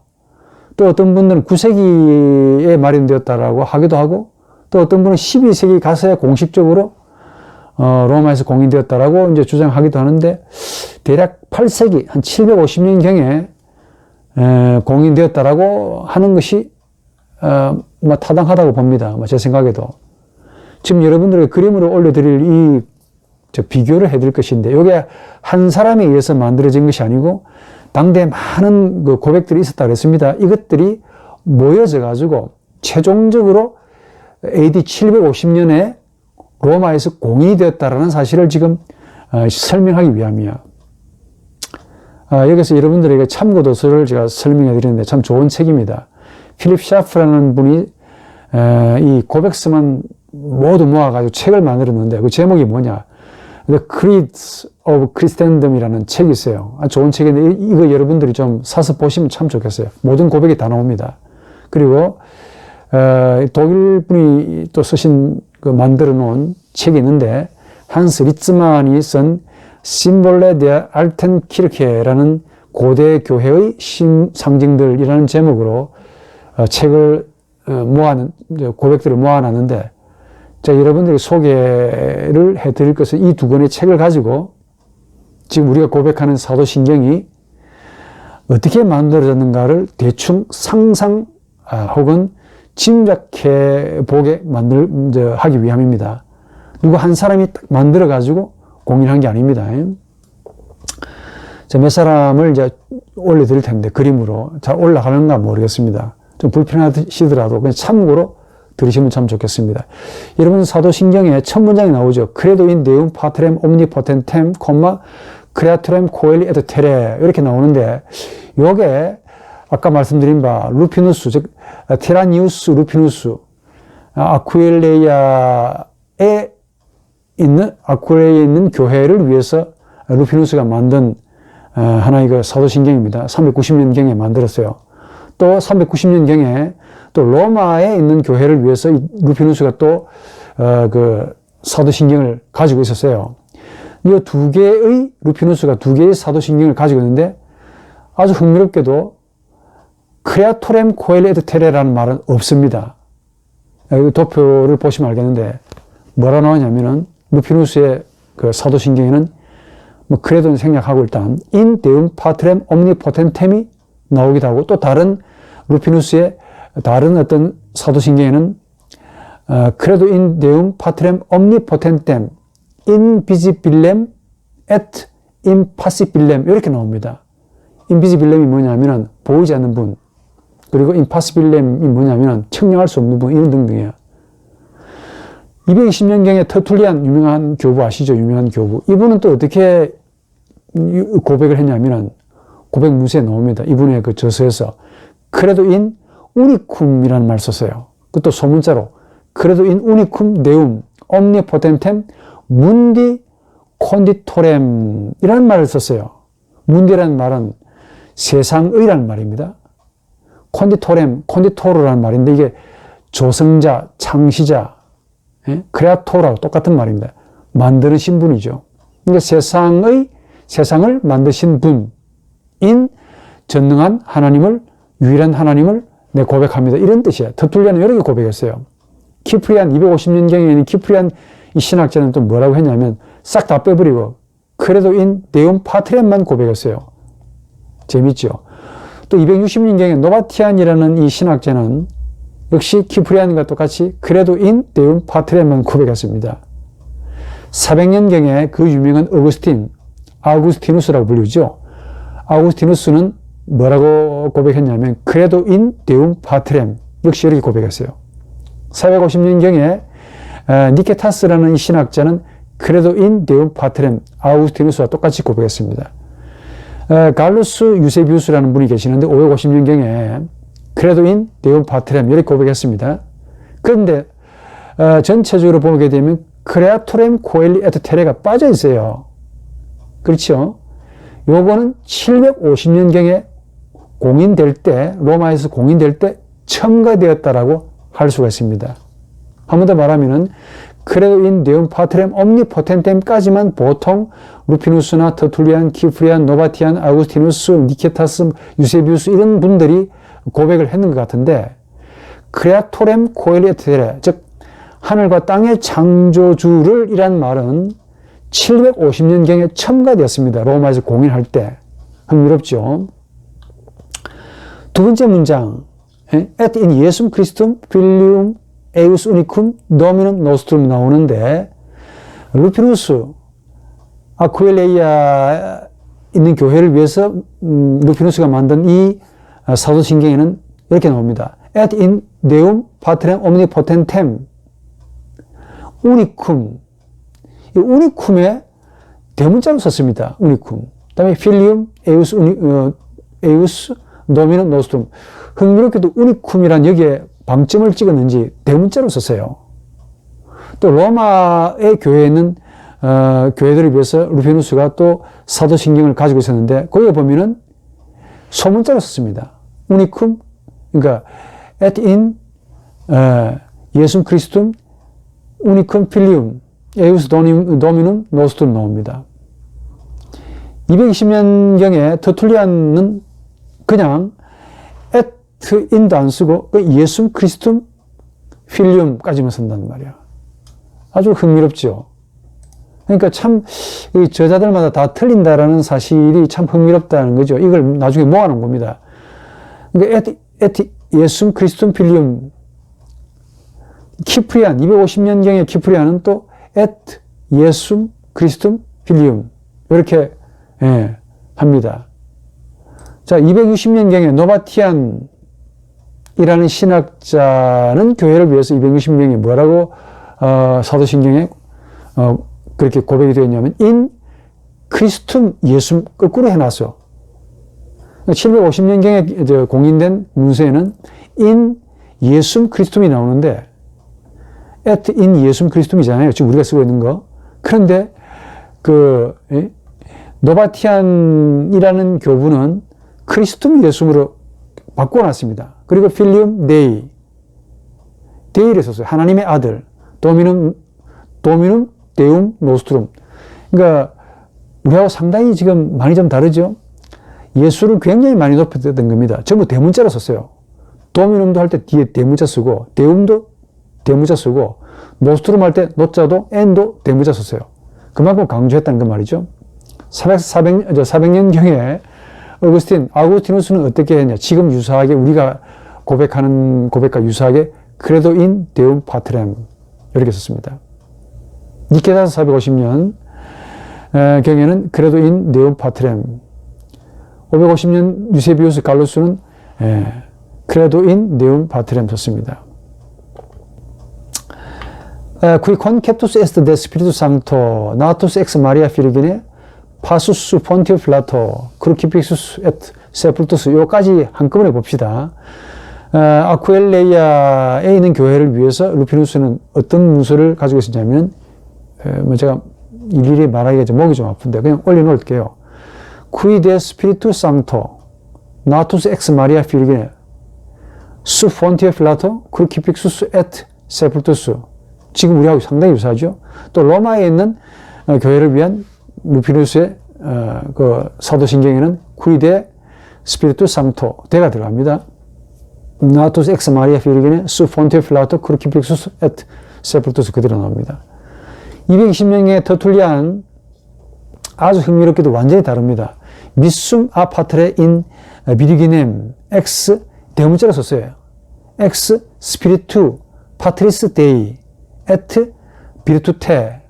또 어떤 분들은 9세기에 마련되었다라고 하기도 하고, 또 어떤 분은 12세기 가서야 공식적으로 로마에서 공인되었다라고 이제 주장하기도 하는데, 대략 8세기 한 750년경에 공인되었다라고 하는 것이 뭐 타당하다고 봅니다. 제 생각에도. 지금 여러분들에게 그림으로 올려드릴 비교를 해드릴 것인데, 이게 한 사람에 의해서 만들어진 것이 아니고 당대에 많은 그 고백들이 있었다 그랬습니다. 이것들이 모여져 가지고 최종적으로 AD 750년에 로마에서 공인이 되었다라는 사실을 지금 설명하기 위함이야. 여기서 여러분들에게 참고 도서를 제가 설명해 드리는데 참 좋은 책입니다. 필립 샤프라는 분이 이 고백서만 모두 모아가지고 책을 만들었는데, 그 제목이 뭐냐? The Creeds of Christendom이라는 책이 있어요. 좋은 책인데, 이거 여러분들이 좀 사서 보시면 참 좋겠어요. 모든 고백이 다 나옵니다. 그리고 독일 분이 또 쓰신 만들어 놓은 책이 있는데, 한스 리츠만이 쓴 심볼레 데 알텐키르케라는 고대 교회의 상징들이라는 제목으로 책을 고백들을 모아놨는데, 자, 여러분들이 소개를 해드릴 것은 이 두 권의 책을 가지고 지금 우리가 고백하는 사도신경이 어떻게 만들어졌는가를 대충 상상 혹은 짐작해 보게 하기 위함입니다. 누구 한 사람이 딱 만들어 가지고 공인한 게 아닙니다. 자, 몇 사람을 이제 올려드릴 텐데, 그림으로 잘 올라가는가 모르겠습니다. 좀 불편하시더라도 그냥 참고로 들으시면 참 좋겠습니다. 여러분, 사도신경에 첫 문장이 나오죠. Credo in Deum Patrem Omnipotentem, Creatorem Coeli et Terrae 이렇게 나오는데, 요게 아까 말씀드린 바 루피누스, 즉 티라니우스 루피누스, 아쿠일레이아에 있는 교회를 위해서 루피누스가 만든 하나의 그 사도신경입니다. 390년경에 만들었어요. 또 390년경에 또 로마에 있는 교회를 위해서 루피누스가 또 그 사도신경을 가지고 있었어요. 이 두 개의 루피누스가 두 개의 사도신경을 가지고 있는데, 아주 흥미롭게도 크레아토렘 코엘리 에트 테레라는 말은 없습니다. 여기 도표를 보시면 알겠는데 뭐라 나오냐면은, 루피누스의 그 사도신경에는 뭐 그래도 생략하고 일단 in deum patrem omnipotentem이 나오기도 하고, 또 다른 루피누스의 다른 어떤 사도신경에는 credo in deum patrem omnipotentem invisibilem et impassibilem 이렇게 나옵니다. invisibilem이 뭐냐면은 보이지 않는 분, 그리고 impassibilem이 뭐냐면은 측량할 수 없는 분, 이런 등등이에요. 220년경에 터툴리안 유명한 교부 아시죠? 유명한 교부. 이분은 또 어떻게 고백을 했냐면은, 고백 문서에 나옵니다. 이분의 그 저서에서 크레도 인 우니쿰이라는 말을 썼어요. 그것도 소문자로 크레도 인 우니쿰 데움 옴니포텐템 문디 콘디토렘 이라는 말을 썼어요. 문디라는 말은 세상의라는 말입니다. 콘디토렘, 콘디토르라는 말인데 이게 조성자, 창시자, 크레아토라고 똑같은 말입니다. 만드신 분이죠. 그러니까 세상을 만드신 분인 전능한 하나님을, 유일한 하나님을 내 고백합니다. 이런 뜻이에요. 터툴리안은 여러 개 고백했어요. 키프리안 250년경에 있는 키프리안 이 신학자는 또 뭐라고 했냐면 싹 다 빼버리고 크레도 인 데움 파트렘만 고백했어요. 재밌죠? 또 260년경에 노바티안이라는 이 신학자는 역시 키프리안과 똑같이 크레도 인 데움 파트렘만 고백했습니다. 400년경에 그 유명한 아우구스티누스라고 불리죠. 아우구스티누스는 뭐라고 고백했냐면 크레도 인 데움 파트렘 역시 이렇게 고백했어요. 450년경에 니케타스라는 이 신학자는 크레도 인 데움 파트렘 아우구스티누스와 똑같이 고백했습니다. 갈루스 유세비우스라는 분이 계시는데 550년경에 크레도 인 데움 파트렘 이렇게 고백했습니다. 그런데 전체적으로 보게 되면 크레아토렘 코엘리 에트 테레가 빠져 있어요. 그렇죠? 요거는 750년경에 공인될 때, 로마에서 공인될 때 첨가되었다라고 할 수가 있습니다. 한 번 더 말하면은 크레도 인 데움 파트렘 옴니포텐템까지만 보통 루피누스나 터툴리안, 키프리안, 노바티안, 아우구스티누스, 니케타스, 유세비우스 이런 분들이 고백을 했는 것 같은데 크레아토렘 코엘리 에트 테레, 즉 하늘과 땅의 창조주를 이란 말은 750년경에 첨가되었습니다. 로마에서 공인할 때. 흥미롭죠? 두 번째 문장 Et in Jesum Christum filium eius unicum dominum nostrum 나오는데 루피누스 아쿠일레이아 있는 교회를 위해서 루피누스가 만든 이 사도신경에는 이렇게 나옵니다. Et in Deum Patrem omnipotentem 우니쿰. 이 우니쿰에 대문자로 썼습니다. 우니쿰. 그 다음에 필리움 에우스 도미는 노스툼. 흥미롭게도 우니쿰이란 여기에 방점을 찍었는지 대문자로 썼어요. 또 로마의 교회에는 교회들을 위해서 루피누스가 또 사도신경을 가지고 있었는데 거기에 보면은 소문자로 썼습니다. 우니쿰. 그러니까 et in 예수 그리스도 우니쿰 필리움 에우스 도미눔 노스툼 나옵니다. 220년경에 터툴리안은 그냥 et in도 안 쓰고 예수 그리스도 필리움까지만 쓴단 말이야. 아주 흥미롭죠. 그러니까 참 저자들마다 다 틀린다라는 사실이 참 흥미롭다는 거죠. 이걸 나중에 모아놓은 겁니다. 그러니까 et 예수 그리스도 필리움 키프리안 250년경의 키프리안은 또 et 예수 그리스도 필리움 이렇게 합니다. 자, 260년경에 노바티안이라는 신학자는 교회를 위해서 260년경에 뭐라고 사도신경에 그렇게 고백이 되었냐면 in 크리스툼 예수 거꾸로 해놨어요. 750년경에 공인된 문서에는 in 예수 그리스툼이 나오는데 at in 예수 그리스도이잖아요. 지금 우리가 쓰고 있는 거. 그런데 노바티안이라는 교부는 크리스tum 예수로 바꿔놨습니다. 그리고 필리움 데이, 데이를 썼어요. 하나님의 아들, 도미눔 데움 노스트룸. 그러니까 우리하고 상당히 지금 많이 좀 다르죠. 예수를 굉장히 많이 높였던 겁니다. 전부 대문자로 썼어요. 도미눔도 할 때 뒤에 대문자 쓰고, 데움도 대문자 쓰고, 노스트룸 할 때 노자도 엔도 대문자 썼어요. 그만큼 강조했다는 그 말이죠. 400년경에 아우구스티누스는 어떻게 했냐. 지금 유사하게 우리가 고백하는 고백과 유사하게 크레도 인 데움 파트렘 이렇게 썼습니다. 니케타스 450년 경에는 크레도 인 데움 파트렘, 550년 유세비우스 갈루스는 크레도 인 데움 파트렘 썼습니다. Qui conceptus est de Spiritu Sancto natus ex Maria Virgine 파수스 폰티오 필라토 크루키픽수스 에트 세풀투스 요까지 한꺼번에 봅시다. 아쿠일레이아에 있는 교회를 위해서 루피누스는 어떤 문서를 가지고 있었냐면 제가 일일이 말하기가 좀 목이 좀 아픈데 그냥 올려놓을게요. Qui de spiritu sancto natus ex Maria Virgine su fonte filato crucifixus et sepultus. 지금 우리하고 상당히 유사하죠. 또 로마에 있는 교회를 위한 루피누스의 그 사도신경에는 Qui de spiritu sancto 대가 들어갑니다. Natus ex Maria Virgine su fonte filato crucifixus et sepultus 그대로 나옵니다. 220명의 터툴리안 아주 흥미롭게도 완전히 다릅니다. 미숨 아파트레 인 비리기넴 엑스 대문자로 썼어요. 엑스 스피리투 파트리스 데이 에트 비르투테.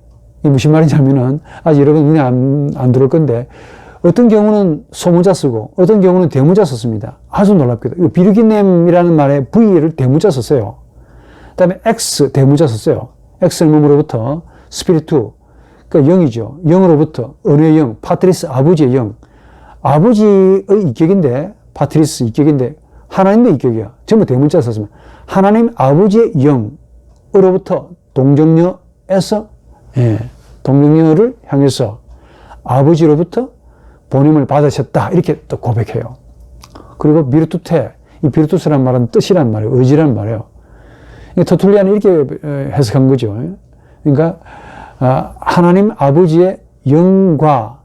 이 무슨 말이냐면은 아직 여러분 눈에 안 들어올 건데 어떤 경우는 소문자 쓰고 어떤 경우는 대문자 썼습니다. 아주 놀랍게도 비르기넴이라는 말에 V를 대문자 썼어요. 그 다음에 엑스 대문자 썼어요. 엑스는 몸으로부터 스피리투 그러니까 영이죠. 영으로부터 은혜의 영, 파트리스 아버지의 영. 아버지의 인격인데 파트리스 인격인데 하나님의 인격이야. 전부 대문자 썼으면 하나님 아버지의 영으로부터 동정녀에서 동정녀를 향해서 아버지로부터 보냄을 받으셨다. 이렇게 또 고백해요. 그리고 비르투테, 이 비르투스란 말은 뜻이란 말이에요. 의지란 말이에요. 터툴리안이 이렇게 해석한 거죠. 그러니까 하나님 아버지의 영과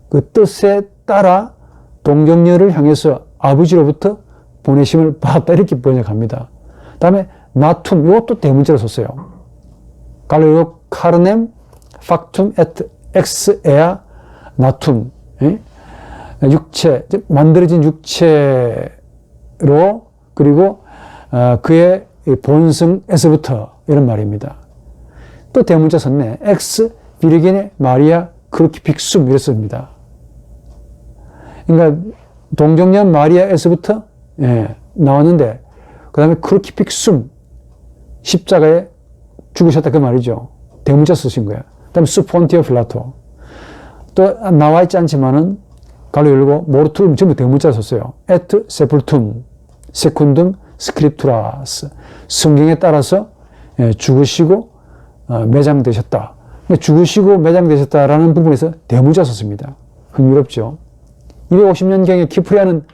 그 뜻에 따라 동정녀를 향해서 아버지로부터 보내심을 받았다 이렇게 번역합니다. 다음에 나툼 이것도 대문자로 썼어요. 갈레오 카르넴 팍툼 에트 엑스 에아 나툼 육체 만들어진 육체로 그리고 그의 본성에서부터 이런 말입니다. 또 대문자 썼네. 엑스 비르기네 마리아 크루키픽숨 이랬습니다. 그러니까 동정녀 마리아에서부터 나왔는데 그 다음에 크루키픽숨 십자가에 죽으셨다 그 말이죠. 대문자 쓰신 거야. 그 다음에 수폰티오 필라토 또 나와 있지 않지만은 가로 열고 모르툼 전부 대문자 썼어요. 에트 세풀툼 세쿤둠 스크립투라스 성경에 따라서 죽으시고 매장되셨다. 죽으시고 매장되셨다라는 부분에서 대문자 썼습니다. 흥미롭죠. 250년경에 키프리아는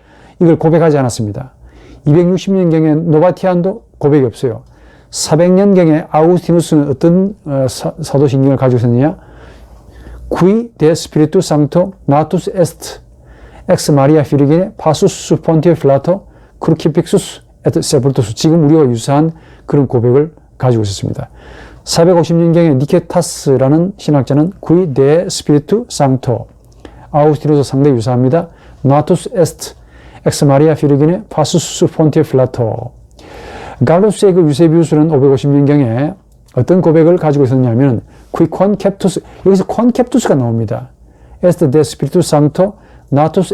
이걸 고백하지 않았습니다. 260년경에 노바티안도 고백이 없어요. 400년경에 아우구스티누스는 어떤 사도신경을 가지고 있었느냐? Qui de spiritu sancto natus est ex Maria Virgine passus pontifice filato crucifixus et sepultus. 지금 우리와 유사한 그런 고백을 가지고 있었습니다. 450년경에 니케타스라는 신학자는 Qui de spiritu sancto 아우구스티누스 상당히 유사합니다. natus est ex Maria Virgine passus pontifice filato. 갈루스의 그 유세비우스는 550년경에 어떤 고백을 가지고 있었냐면 Qui conceptus 여기서 conceptus가 나옵니다. Est de spiritu sancto natus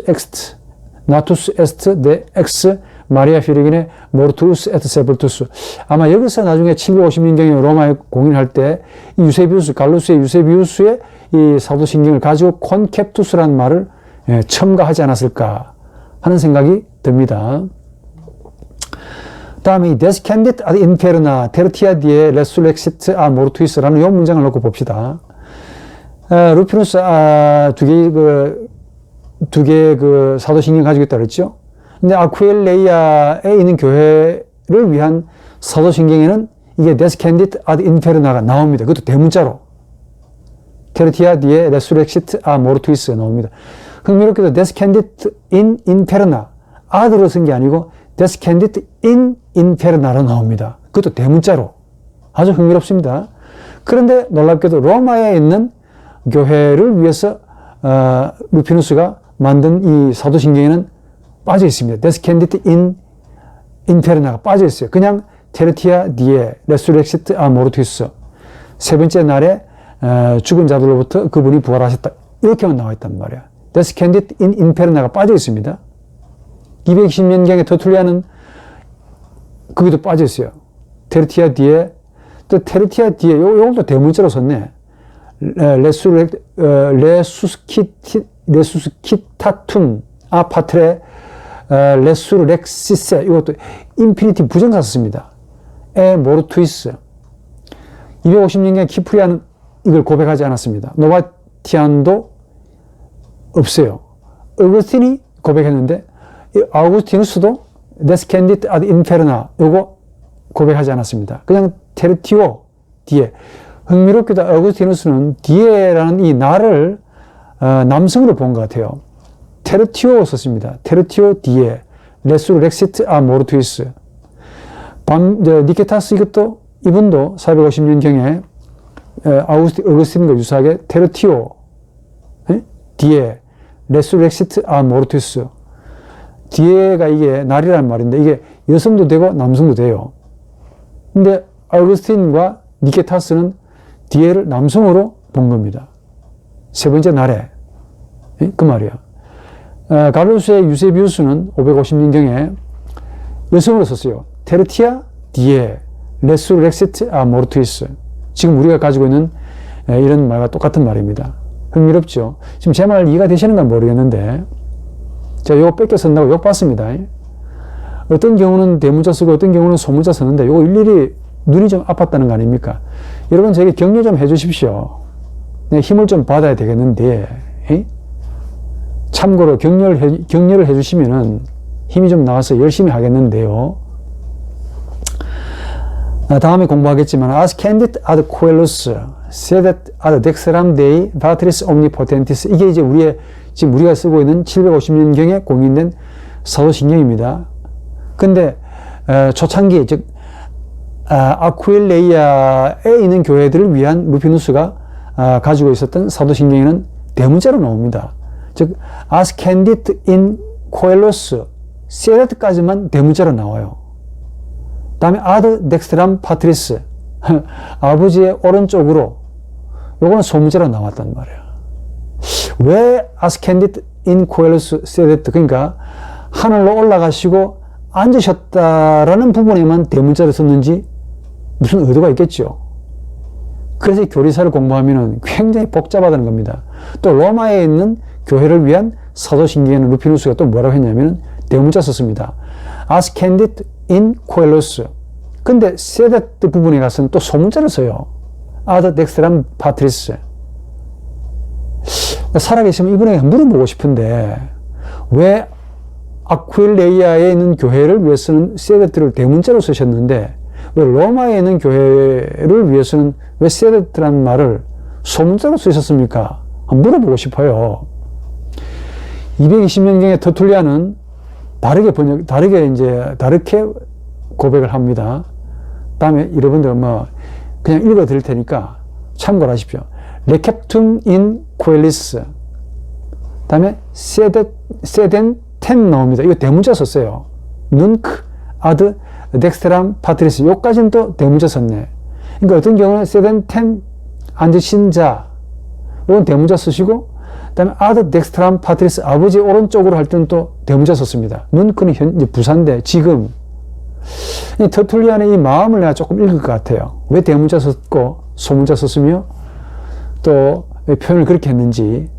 est de ex Maria Virgine mortuus et sepultus. 아마 여기서 나중에 750년경에 로마에 공인할 때 이 유세비우스 갈루스의 유세비우스의 이 사도신경을 가지고 conceptus라는 말을 첨가하지 않았을까 하는 생각이 듭니다. 다음에 이 descendit ad inferna tertia die resurrexit a mortuis라는 이 문장을 놓고 봅시다. 루피누스 두 개의 그 사도신경 가지고 있다 그랬죠. 근데 아쿠일레이아에 있는 교회를 위한 사도신경에는 이게 descendit ad inferna가 나옵니다. 그것도 대문자로 tertia die resurrexit a mortuis 나옵니다. 흥미롭게도 descendit in inferna ad로 쓴 게 아니고 descendit in inferna로 나옵니다. 그것도 대문자로 아주 흥미롭습니다. 그런데 놀랍게도 로마에 있는 교회를 위해서 루피누스가 만든 이 사도신경에는 빠져 있습니다. descendit in inferna가 빠져 있어요. 그냥 tertia die resurrexit a mortuis 세 번째 날에 죽은 자들로부터 그분이 부활하셨다. 이렇게만 나와 있단 말이야. descendit in inferna가 빠져 있습니다. 220년경에 터툴리안은 거기도 빠져 있어요. 테르티아 뒤에, 또 테르티아 뒤에, 요것도 대문자로 썼네. 레수스키타툼 아파트레 레수르렉시세 이것도 인피니티 부정사 썼습니다. 에 모르투이스 250년경 키프리아는 이걸 고백하지 않았습니다. 노바티안도 없어요. 어거스틴이 고백했는데 아우구스티누스도 데스캔디트 아드 인페르나 요거 고백하지 않았습니다. 그냥 테르티오 디에 흥미롭게도 아우구스티누스는 디에라는 이 나를 남성으로 본 것 같아요. 테르티오 썼습니다. 테르티오 디에 레수르 렉시트 아 모르투이스 니케타스 이분도 450년경에 어거스틴과 유사하게 테르티오 디에 레수르 렉시트 아 모르투이스 디에가 이게 날이라는 말인데 이게 여성도 되고 남성도 돼요. 근데 아우구스틴과 니케타스는 디에를 남성으로 본 겁니다. 세 번째 날에 그 말이야. 갈로스의 유세비우스는 550년경에 여성으로 썼어요. 테르티아 디에 레수렉시트 아 모르투이스 지금 우리가 가지고 있는 이런 말과 똑같은 말입니다. 흥미롭죠? 지금 제 말 이해가 되시는가 모르겠는데 제가 이거 뺏겨 쓴다고 욕 받습니다. 어떤 경우는 대문자 쓰고 어떤 경우는 소문자 쓰는데 이거 일일이 눈이 좀 아팠다는 거 아닙니까? 여러분 저에게 격려 좀 해주십시오. 힘을 좀 받아야 되겠는데 참고로 격려를 해주시면은 힘이 좀 나와서 열심히 하겠는데요. 다음에 공부하겠지만 ascendit ad coelus sedet ad dexteram dei patris omnipotentis 이게 이제 지금 우리가 쓰고 있는 750년경에 공인된 사도신경입니다. 근데 초창기 즉 아쿠일레이아에 있는 교회들을 위한 루피누스가 가지고 있었던 사도신경에는 대문자로 나옵니다. 즉 ascendit in coelus sedet까지만 대문자로 나와요. 다음에 ad dexteram patris 아버지의 오른쪽으로 요거는 소문자로 나왔단 말이에요. 왜 ascendit in coelus sedet 그러니까 하늘로 올라가시고 앉으셨다라는 부분에만 대문자를 썼는지 무슨 의도가 있겠죠. 그래서 교리사를 공부하면 굉장히 복잡하다는 겁니다. 또 로마에 있는 교회를 위한 사도신경에는 루피누스가 또 뭐라고 했냐면 대문자 썼습니다. ascendit in coelus 근데 세데트 부분에 가서는 또 소문자를 써요. ad dexteram patris 살아계시면 이분에게 물어보고 싶은데 왜 아쿠일레이아에 있는 교회를 위해서는 세데트를 대문자로 쓰셨는데 왜 로마에 있는 교회를 위해서는 왜 세데트라는 말을 소문자로 쓰셨습니까? 물어보고 싶어요. 220년경에 터툴리안은 다르게 고백을 합니다. 다음에 여러분들 그냥 읽어 드릴 테니까 참고를 하십시오. 레캡툼 인 코엘리스 다음에 세덴템 나옵니다. 이거 대문자 썼어요. 눈크 아드 덱스테람 파트리스 요까지는 또 대문자 썼네. 그러니까 어떤 경우는 세덴템 앉으신 자 이건 대문자 쓰시고 그다음에 아드 덱스테람 파트리스 아버지 오른쪽으로 할 때는 또 대문자 썼습니다. 눈크는 현재 부사인데 지금 이 터툴리안의 이 마음을 내가 조금 읽을 것 같아요. 왜 대문자 썼고 소문자 썼으며 또 표현을 그렇게 했는지.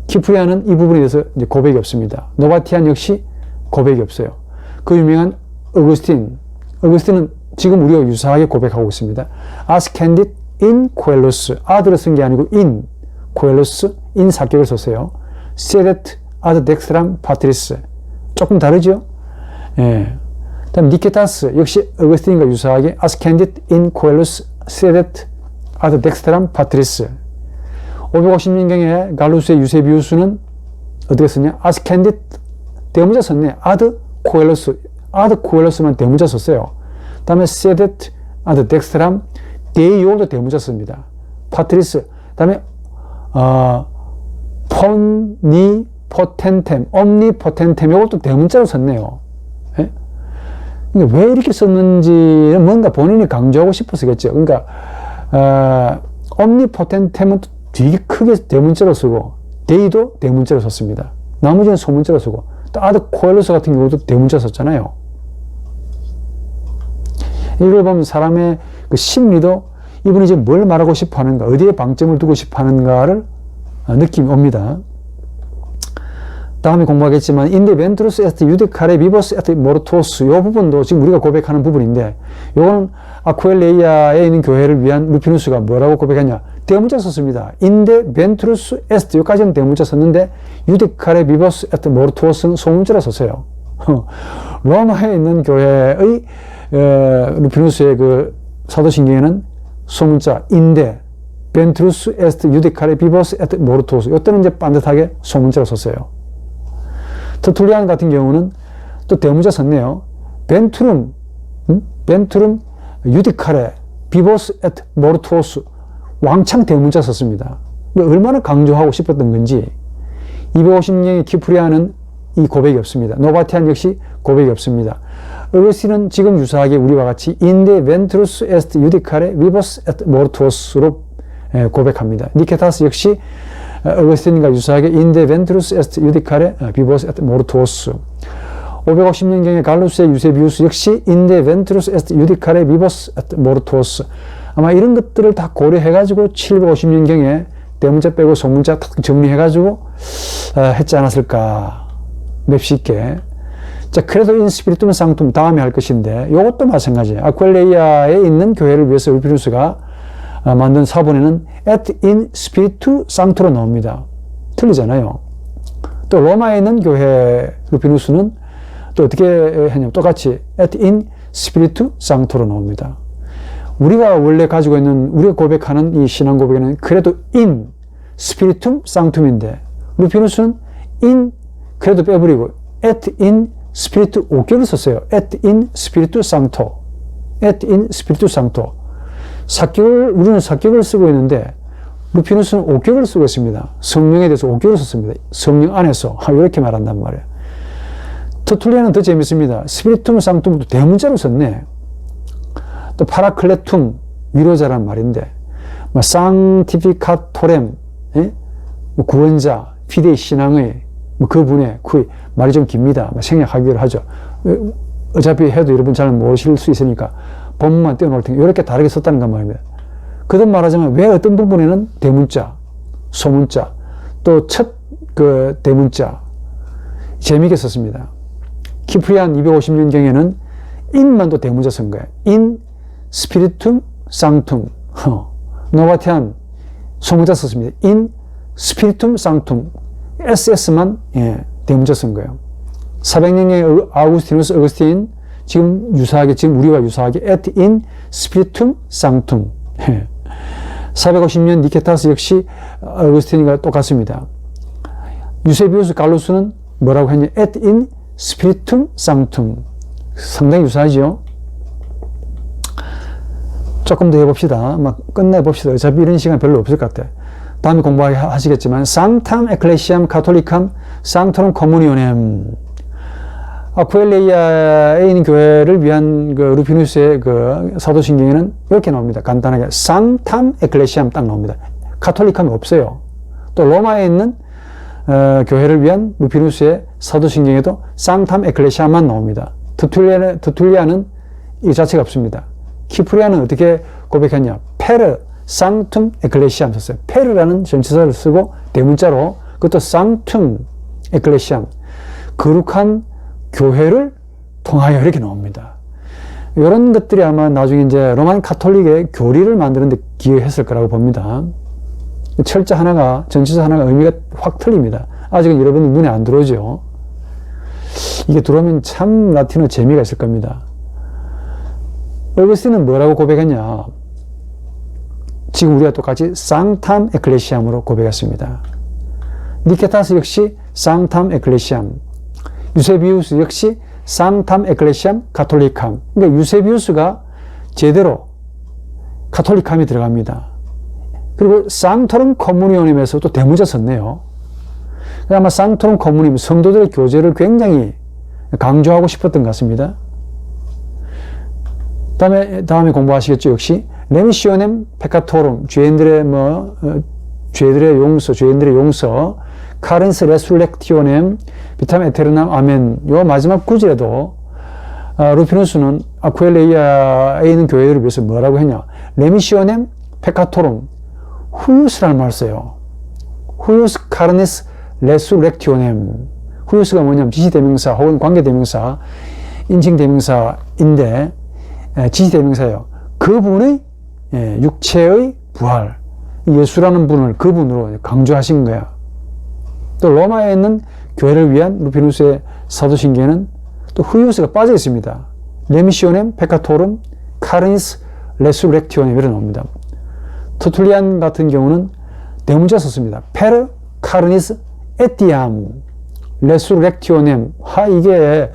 키프리아는 이 부분에 대해서 이제 고백이 없습니다. 노바티안 역시 고백이 없어요. 그 유명한 어거스틴은 지금 우리가 유사하게 고백하고 있습니다. ascendit in coelus ad를 쓴 게 아니고 in coelus in 사격을 썼어요. sedet ad dexteram patris 조금 다르죠? 예. 다음 니케타스 역시 어거스틴과 유사하게 ascendit in coelus sedet ad dexteram patris 550년경에 갈루스의 유세비우스는 어떻게 썼냐? ascendit 대문자 썼네. ad coelus만 대문자 썼어요. 다음에 sedet ad dexteram dei오도 대문자 씁니다. patris 다음에 omnipotentem 이것도 대문자로 썼네요. 예? 그러니까 왜 이렇게 썼는지는 뭔가 본인이 강조하고 싶어서겠죠. 그러니까 omnipotentem은 되게 크게 대문자로 쓰고 데이도 대문자로 썼습니다. 나머지는 소문자로 쓰고 또 아드 코엘로스 같은 경우도 대문자 썼잖아요. 이걸 보면 사람의 그 심리도 이분이 지금 뭘 말하고 싶어 하는가, 어디에 방점을 두고 싶어 하는가를 느낌이 옵니다. 다음에 공부하겠지만 인데 벤트루스 에스트 유디카레 비버스 에스트 모르토스, 이 부분도 지금 우리가 고백하는 부분인데, 요거는 아쿠엘레이아에 있는 교회를 위한 루피누스가 뭐라고 고백했냐, 대문자 썼습니다. 인데 벤트루스 에스트, 여기까지는 대문자 썼는데 유디카레 비버스 에스트 모르토스는 소문자라 썼어요. 로마에 있는 교회의 루피누스의 그 사도신경에는 소문자 인데 벤트루스 에스트 유디카레 비버스 에스트 모르토스, 이때는 이제 반듯하게 소문자로 썼어요. 터툴리안 같은 경우는 또 대문자 썼네요. 벤투름 유디카레 비보스 에트 모르토스, 왕창 대문자 썼습니다. 얼마나 강조하고 싶었던 건지. 250년의 키프리아는 이 고백이 없습니다. 노바티안 역시 고백이 없습니다. 어거스틴은 지금 유사하게 우리와 같이 인데 벤트루스 에스트 유디카레 비보스 에트 모르토스로 고백합니다. 니케타스 역시 어거스틴과 유사하게 인데 벤트루스 에스트 유디카레 비보스 에스트 모르토스. 550년경의 갈루스의 유세비우스 역시 인데 벤트루스 에스트 유디카레 비보스 에스트 모르토스. 아마 이런 것들을 다 고려해가지고 750년경에 대문자 빼고 소문자 딱 정리해가지고 했지 않았을까, 맵쉽게. 자, 그래도 인 스피리툼 상툼 다음에 할 것인데, 이것도 마찬가지예요. 아쿠엘레이아에 있는 교회를 위해서 루피누스가 만든 사본에는 et in spiritu sancto로 나옵니다. 틀리잖아요. 또 로마에 있는 교회 루피누스는 또 어떻게 했냐면 똑같이 et in spiritu sancto로 나옵니다. 우리가 원래 가지고 있는, 우리가 고백하는 이 신앙 고백에는 그래도 in spiritum sanctum인데, 루피누스는 in 그래도 빼버리고 et in spiritu 5개를 썼어요. et in spiritu sancto, et in spiritu sancto. 우리는 사격을 쓰고 있는데 루피누스는 5격을 쓰고 있습니다. 성령에 대해서 5격을 썼습니다. 성령 안에서 이렇게 말한단 말이에요. 터툴리안은 더 재밌습니다. 스피리툼 상툼도 대문자로 썼네. 또 파라클레툼, 위로자란 말인데, 상티피카토렘, 구원자, 피데이 신앙의 그분의 그 말이 좀 깁니다. 생략하기로 하죠. 어차피 해도 여러분 잘 모르실 수 있으니까 본문만 떼어놓을 테니까 이렇게 다르게 썼다는 건 말입니다. 거듭 말하자면 왜 어떤 부분에는 대문자, 소문자, 또 첫 그 대문자 재미있게 썼습니다. 키프리안 250년경에는 인만도 대문자 쓴 거예요. 인 스피리툼 상툼. 노바티안 소문자 썼습니다. 인 스피리툼 상툼. SS만 대문자 쓴 거예요. 400년의 아우구스티누스 어거스틴, 지금 유사하게, 지금 우리와 유사하게 et in spiritum sanctum. 450년 니케타스 역시 어거스틴과 똑같습니다. 유세비우스 갈루스는 뭐라고 했냐, et in spiritum sanctum. 상당히 유사하죠. 조금 더 해봅시다. 막 끝내봅시다. 어차피 이런 시간 별로 없을 것 같아. 다음에 공부하시겠지만 sanctam ecclesiam catholicam sanctorum communionem. 아쿠엘레이아에 있는 교회를 위한 그 루피누스의 그 사도신경에는 이렇게 나옵니다. 간단하게 상탐 에클레시암 딱 나옵니다. 카톨릭함이 없어요. 또 로마에 있는 교회를 위한 루피누스의 사도신경에도 상탐 에클레시암만 나옵니다. 터툴리아는 이 자체가 없습니다. 키프리아는 어떻게 고백했냐, 페르 상툼 에클레시암 썼어요. 페르라는 전치사를 쓰고 대문자로, 그것도 상툼 에클레시암, 거룩한 교회를 통하여, 이렇게 나옵니다. 이런 것들이 아마 나중에 이제 로만 카톨릭의 교리를 만드는 데 기여했을 거라고 봅니다. 철자 하나가, 전치사 하나가 의미가 확 틀립니다. 아직은 여러분 눈에 안 들어오죠. 이게 들어오면 참 라틴어 재미가 있을 겁니다. 어거스틴은 뭐라고 고백했냐, 지금 우리가 똑같이 상탐 에클레시암으로 고백했습니다. 니케타스 역시 상탐 에클레시암, 유세비우스 역시 상탐 에클레시암 카톨릭함. 그러니까 유세비우스가 제대로 카톨릭함이 들어갑니다. 그리고 상토름 커뮤니온임에서 또 대문자 썼네요. 아마 상토름 커뮤니온, 성도들의 교제를 굉장히 강조하고 싶었던 것 같습니다. 다음에 공부하시겠죠. 역시 레미시오넴 페카토름, 죄인들의 용서, 카렌스 레술렉티오넴 비타민 에테르남 아멘. 요 마지막 구절에도 루피누스는 아쿠엘레이아에 있는 교회를 위해서 뭐라고 했냐, 레미시오넴 페카토름, 후유스라는 말을 써요. 후유스 카르니스 레수렉티오넴. 후유스가 뭐냐면 지시대명사 혹은 관계대명사, 인칭대명사인데, 지시대명사예요. 그분의 육체의 부활, 예수라는 분을 그분으로 강조하신 거야. 또 로마에 있는 교회를 위한 루피누스의 사도신경에는 또 후유스가 빠져 있습니다. 레미시오넴, 페카토름, 카르니스, 레수렉티오넴 이런 나옵니다. 터툴리안 같은 경우는 대문자 썼습니다. 페르, 카르니스, 에티암, 레수렉티오넴. 이게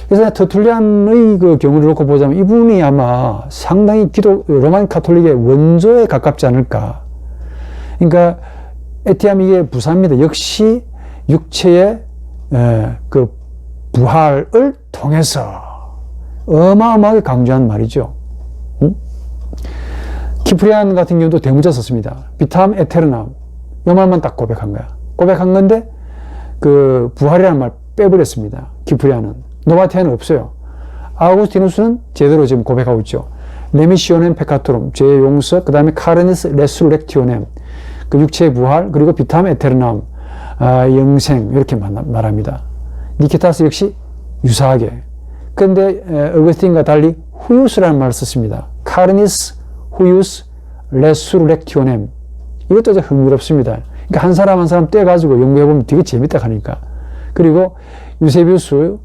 그래서 터툴리안의 그 경우를 놓고 보자면 이분이 아마 상당히 로만 카톨릭의 원조에 가깝지 않을까. 그러니까 에티암 이게 부사입니다. 역시 육체의 그 부활을 통해서 어마어마하게 강조한 말이죠. 키프리안 같은 경우도 대문자 썼습니다. 비탐 에테르남. 이 말만 딱 고백한 거야. 고백한 건데 그 부활이라는 말 빼버렸습니다. 키프리안은. 노바티아는 없어요. 아우구스티누스는 제대로 지금 고백하고 있죠. 레미시오넴 페카토름, 죄의 용서, 그 다음에 카르니스 레수렉티오넴, 그 육체의 부활, 그리고 비탐 에테르남, 영생, 이렇게 말합니다. 니케타스 역시 유사하게. 그런데 어거스틴과 달리 후유스라는 말을 썼습니다. 카르니스, 후유스, 레수렉티오넴. 이것도 좀 흥미롭습니다. 그러니까 한 사람 한 사람 떼가지고 연구해보면 되게 재밌다 하니까. 그리고 유세비우스,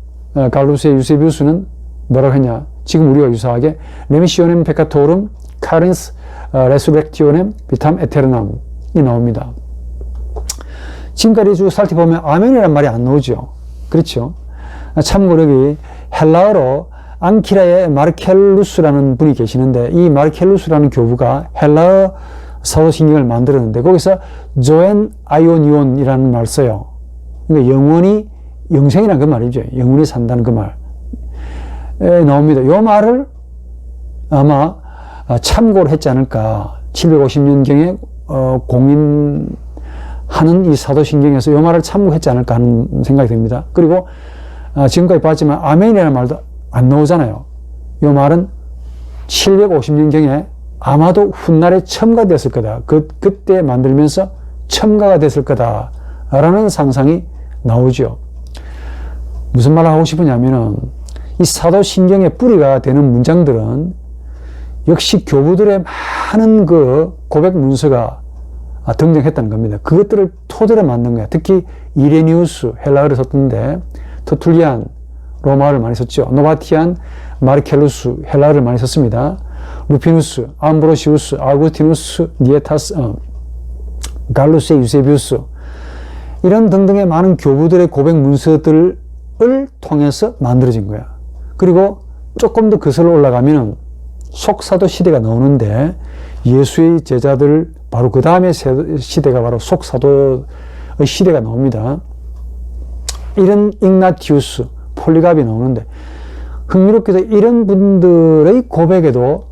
갈루스의 유세비우스는 뭐라고 했냐. 지금 우리가 유사하게 레미시오넴 페카토름, 카르니스, 레수렉티오넴, 비탐 에테르남이 나옵니다. 지금까지 쭉 살펴보면 아멘이라는 말이 안 나오죠. 그렇죠. 참고로 여기 헬라어로 앙키라의 마르켈루스라는 분이 계시는데 이 마르켈루스라는 교부가 헬라어 사도신경을 만들었는데 거기서 조엔 아이오니온이라는 말을 써요. 그러니까 영원히 영생이라는 그 말이죠. 영원히 산다는 그 말. 나옵니다. 이 말을 아마 참고를 했지 않을까. 750년경에 공인하는 이 사도신경에서 이 말을 참고했지 않을까 하는 생각이 듭니다. 그리고 지금까지 봤지만 아멘이라는 말도 안 나오잖아요. 이 말은 750년경에 아마도 훗날에 첨가됐을 거다. 그때 만들면서 첨가가 됐을 거다라는 상상이 나오죠. 무슨 말을 하고 싶으냐면은 이 사도신경의 뿌리가 되는 문장들은 역시 교부들의 많은 그 고백 문서가 등장했다는 겁니다. 그것들을 토대로 만든 거야. 특히 이레니우스 헬라어를 썼던데 터툴리안 로마어를 많이 썼죠. 노바티안, 마르켈루스 헬라어를 많이 썼습니다. 루피누스, 암브로시우스, 아우구스티누스, 니에타스, 갈루스의 유세비우스 이런 등등의 많은 교부들의 고백 문서들을 통해서 만들어진 거야. 그리고 조금 더 거슬러 올라가면 속사도 시대가 나오는데 예수의 제자들 바로 그 다음에 시대가 바로 속사도의 시대가 나옵니다. 이런 igna티우스, 폴리갑이 나오는데 흥미롭게도 이런 분들의 고백에도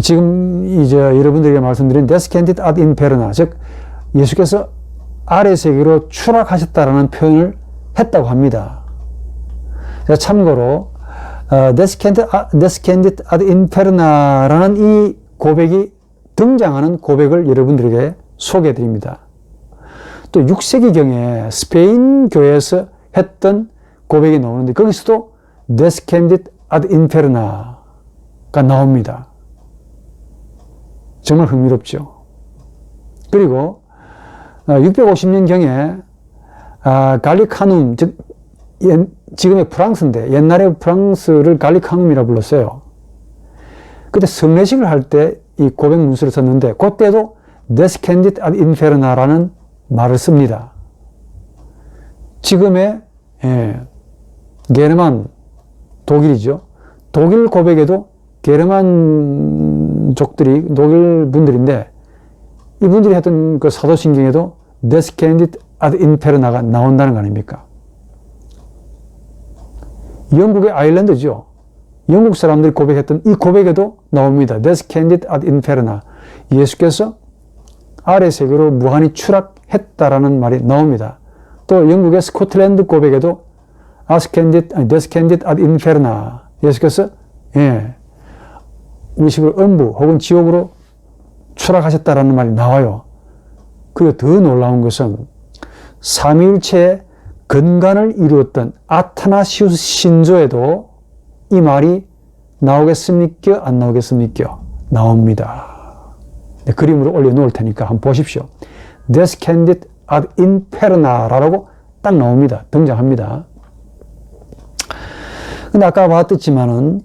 지금 이제 여러분들에게 말씀드린 descended ad inferna, 즉 예수께서 아래 세계로 추락하셨다라는 표현을 했다고 합니다. 참고로 descended ad inferna라는 이 고백이 등장하는 고백을 여러분들에게 소개해 드립니다. 또 6세기경에 스페인 교회에서 했던 고백이 나오는데 거기서도 descended ad inferna가 나옵니다. 정말 흥미롭죠. 그리고 650년경에 갈리카눔, 즉 지금의 프랑스인데 옛날에 프랑스를 갈리카눔이라고 불렀어요. 그때 성례식을 할 때 이 고백 문서를 썼는데 그때도 descended ad inferna라는 말을 씁니다. 지금의 게르만, 독일이죠. 독일 고백에도 게르만족들이 독일 분들인데 이분들이 했던 그 사도신경에도 descended ad inferna가 나온다는 거 아닙니까? 영국의 아일랜드죠. 영국 사람들이 고백했던 이 고백에도 나옵니다. descended ad inferna. 예수께서 아래 세계로 무한히 추락했다라는 말이 나옵니다. 또 영국의 스코틀랜드 고백에도 descended ad inferna. 예수께서 우리식으로 음부 혹은 지옥으로 추락하셨다라는 말이 나와요. 그리고 더 놀라운 것은 삼위일체의 근간을 이루었던 아타나시우스 신조에도 이 말이 나오겠습니까? 안 나오겠습니까? 나옵니다. 네, 그림으로 올려놓을 테니까 한번 보십시오. Descendit ad inferna라고 딱 나옵니다. 등장합니다. 근데 아까 봤듯지만은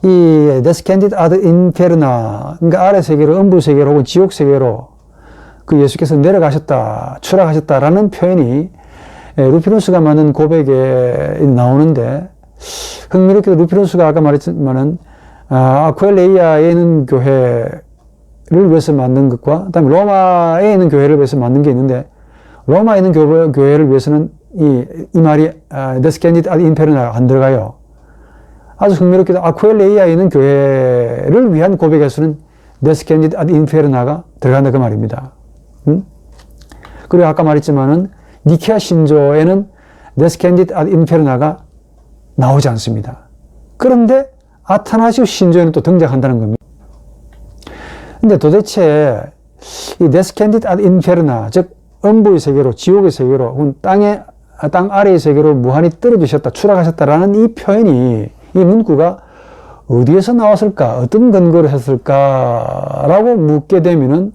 이 Descendit ad inferna, 그러니까 아래 세계로, 음부 세계로 혹은 지옥 세계로 그 예수께서 내려가셨다, 추락하셨다라는 표현이 루피누스가 만든 고백에 나오는데, 흥미롭게도 루피누스가 아까 말했지만은 아쿠일레이아에 있는 교회를 위해서 만든 것과 그다음에 로마에 있는 교회를 위해서 만든 게 있는데, 로마에 있는 교회를 위해서는 이 말이 Descendit ad inferna가 안 들어가요. 아주 흥미롭게도 아쿠일레이아에 있는 교회를 위한 고백에서는 Descendit ad inferna가 들어간다 그 말입니다. 그리고 아까 말했지만은 니케아 신조에는 Descendit ad inferna가 나오지 않습니다. 그런데 아타나시우스 신조에는 또 등장한다는 겁니다. 근데 도대체 이 Descendit ad inferna, 즉 음부의 세계로, 지옥의 세계로, 혹은 땅 아래의 세계로 무한히 떨어지셨다, 추락하셨다라는 이 표현이, 이 문구가 어디에서 나왔을까, 어떤 근거로 했을까라고 묻게 되면은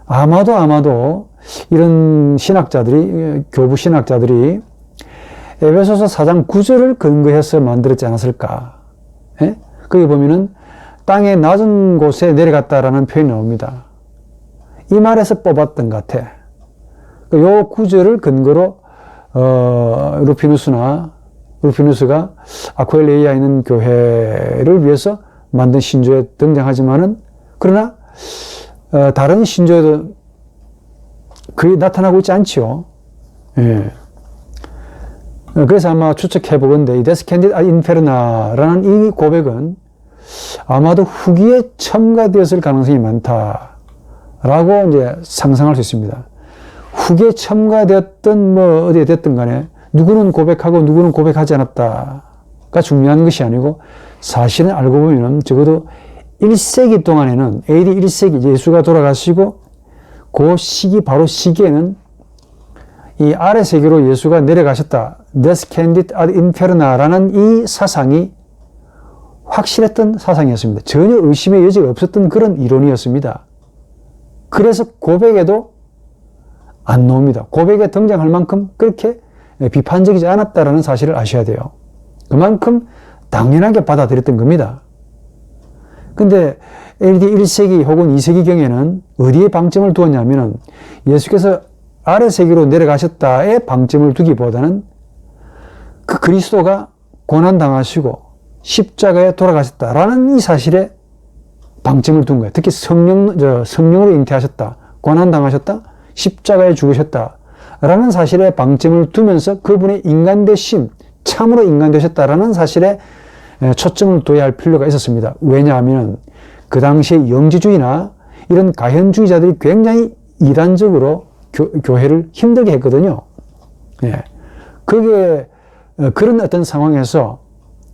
아마도 이런 신학자들이, 교부 신학자들이 에베소서 4장 9절을 근거해서 만들었지 않았을까. 예? 거기 보면은 땅의 낮은 곳에 내려갔다라는 표현이 나옵니다. 이 말에서 뽑았던 것 같아. 요 구절을 근거로 루피누스가 아쿠일레이아에 있는 교회를 위해서 만든 신조에 등장하지만은, 그러나 다른 신조에도 거의 나타나고 있지 않지요. 예. 그래서 아마 추측해 보건대 이 Descendit ad inferna라는 이 고백은 아마도 후기에 첨가되었을 가능성이 많다라고 이제 상상할 수 있습니다. 후기에 첨가되었던 뭐 어디에 됐든 간에 누구는 고백하고 누구는 고백하지 않았다가 중요한 것이 아니고, 사실은 알고 보면은 적어도 1세기 동안에는, AD 1세기 예수가 돌아가시고 그 시기, 바로 시기에는 이 아래 세계로 예수가 내려가셨다, Descendit ad inferna라는 이 사상이 확실했던 사상이었습니다. 전혀 의심의 여지가 없었던 그런 이론이었습니다. 그래서 고백에도 안 나옵니다. 고백에 등장할 만큼 그렇게 비판적이지 않았다라는 사실을 아셔야 돼요. 그만큼 당연하게 받아들였던 겁니다. 근데 AD 1세기 혹은 2세기경에는 어디에 방점을 두었냐면은 예수께서 아래 세계로 내려가셨다에 방점을 두기보다는 그 그리스도가 고난당하시고 십자가에 돌아가셨다라는 이 사실에 방점을 둔 거예요. 특히 성령으로 잉태하셨다, 고난당하셨다, 십자가에 죽으셨다라는 사실에 방점을 두면서 그분의 인간되심, 참으로 인간되셨다라는 사실에 초점을 둬야 할 필요가 있었습니다. 왜냐하면 그 당시에 영지주의나 이런 가현주의자들이 굉장히 이단적으로 교회를 힘들게 했거든요. 예. 그게 그런 어떤 상황에서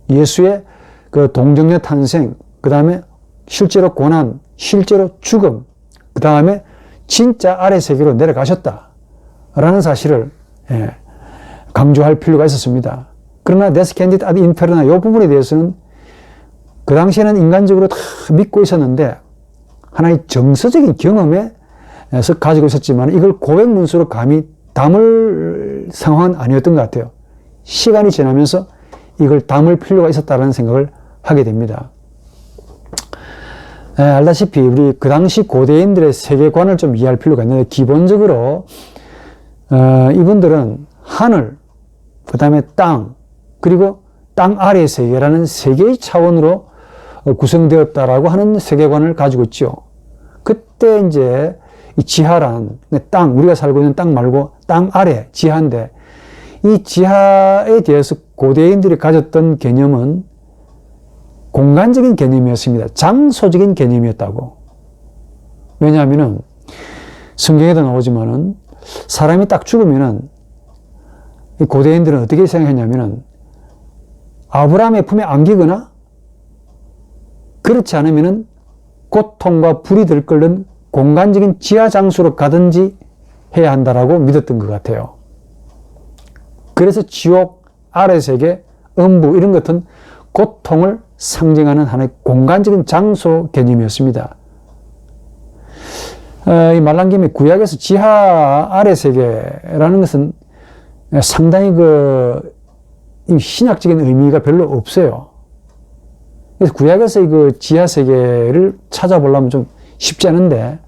예수의 그 동정녀 탄생, 그 다음에 실제로 고난, 실제로 죽음, 그 다음에 진짜 아래 세계로 내려가셨다라는 사실을 강조할 필요가 있었습니다. 그러나 Descendit ad inferna 이 부분에 대해서는 그 당시에는 인간적으로 다 믿고 있었는데 하나의 정서적인 경험에서 가지고 있었지만 이걸 고백 문서로 감히 담을 상황은 아니었던 것 같아요. 시간이 지나면서 이걸 담을 필요가 있었다는 생각을 하게 됩니다. 알다시피 우리 그 당시 고대인들의 세계관을 좀 이해할 필요가 있는데, 기본적으로 이분들은 하늘, 그 다음에 땅, 그리고 땅 아래의 세계라는 세 개의 차원으로 구성되었다라고 하는 세계관을 가지고 있죠. 그때 이제 이 지하란 땅, 우리가 살고 있는 땅 말고 땅 아래, 지하인데, 이 지하에 대해서 고대인들이 가졌던 개념은 공간적인 개념이었습니다. 장소적인 개념이었다고. 왜냐하면은 성경에도 나오지만은 사람이 딱 죽으면은 고대인들은 어떻게 생각했냐면은 아브라함의 품에 안기거나 그렇지 않으면은 고통과 불이 들끓는 공간적인 지하 장소로 가든지 해야 한다라고 믿었던 것 같아요. 그래서 지옥, 아래 세계, 음부 이런 것은 고통을 상징하는 하나의 공간적인 장소 개념이었습니다. 이 말란 김에 구약에서 지하, 아래 세계라는 것은 상당히 신학적인 의미가 별로 없어요. 그래서 구약에서 그 지하 세계를 찾아보려면 좀 쉽지 않은데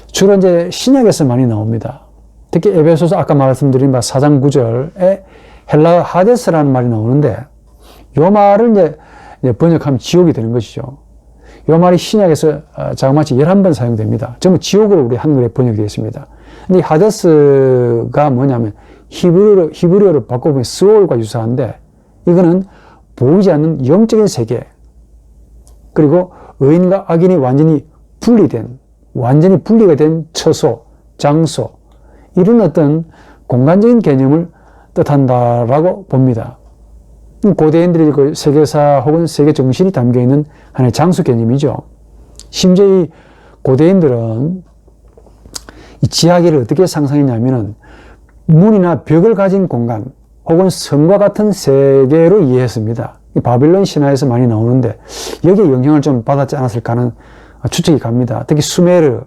주로 이제 신약에서 많이 나옵니다. 특히 에베소서 아까 말씀드린 4장 9절에 헬라어 하데스라는 말이 나오는데 이 말을 이제 번역하면 지옥이 되는 것이죠. 이 말이 신약에서 자그마치 11번 사용됩니다. 전부 지옥으로 우리 한글에 번역되어 있습니다. 근데 이 하데스가 뭐냐면 히브리어로 바꿔보면 스올과 유사한데 이거는 보이지 않는 영적인 세계 그리고 의인과 악인이 완전히 분리가 된 처소, 장소 이런 어떤 공간적인 개념을 뜻한다라고 봅니다. 고대인들의 그 세계사 혹은 세계 정신이 담겨있는 하나의 장소 개념이죠. 심지어 이 고대인들은 이 지하계를 어떻게 상상했냐면은 문이나 벽을 가진 공간 혹은 성과 같은 세계로 이해했습니다. 바빌론 신화에서 많이 나오는데 여기에 영향을 좀 받았지 않았을까 하는 추측이 갑니다. 특히 수메르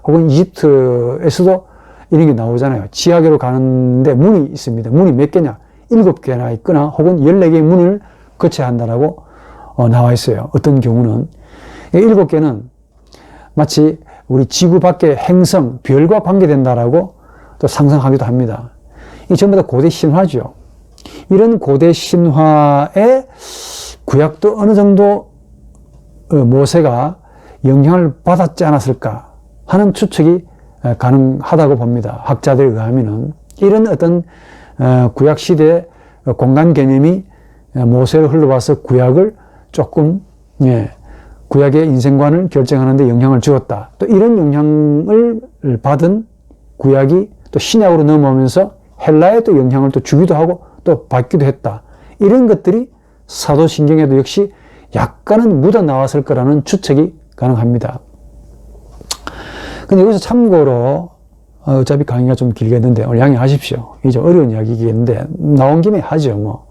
혹은 이집트에서도 이런 게 나오잖아요. 지하계로 가는데 문이 있습니다. 문이 몇 개냐? 7개나 있거나 혹은 14개의 문을 거쳐야 한다라고 나와 있어요. 어떤 경우는 7개는 마치 우리 지구 밖의 행성, 별과 관계된다라고 또 상상하기도 합니다. 이 전부 다 고대 신화죠. 이런 고대 신화의 구약도 어느 정도 모세가 영향을 받았지 않았을까 하는 추측이 가능하다고 봅니다. 학자들에 의하면은 이런 어떤 구약 시대의 공간 개념이 모세를 흘러와서 구약을 조금 구약의 인생관을 결정하는 데 영향을 주었다. 또 이런 영향을 받은 구약이 또 신약으로 넘어오면서 헬라에 또 영향을 또 주기도 하고 또 받기도 했다. 이런 것들이 사도신경에도 역시 약간은 묻어 나왔을 거라는 추측이 가능합니다. 근데 여기서 참고로 어차피 강의가 좀 길겠는데 오늘 양해하십시오. 이게 좀 어려운 이야기겠는데 나온 김에 하죠. 뭐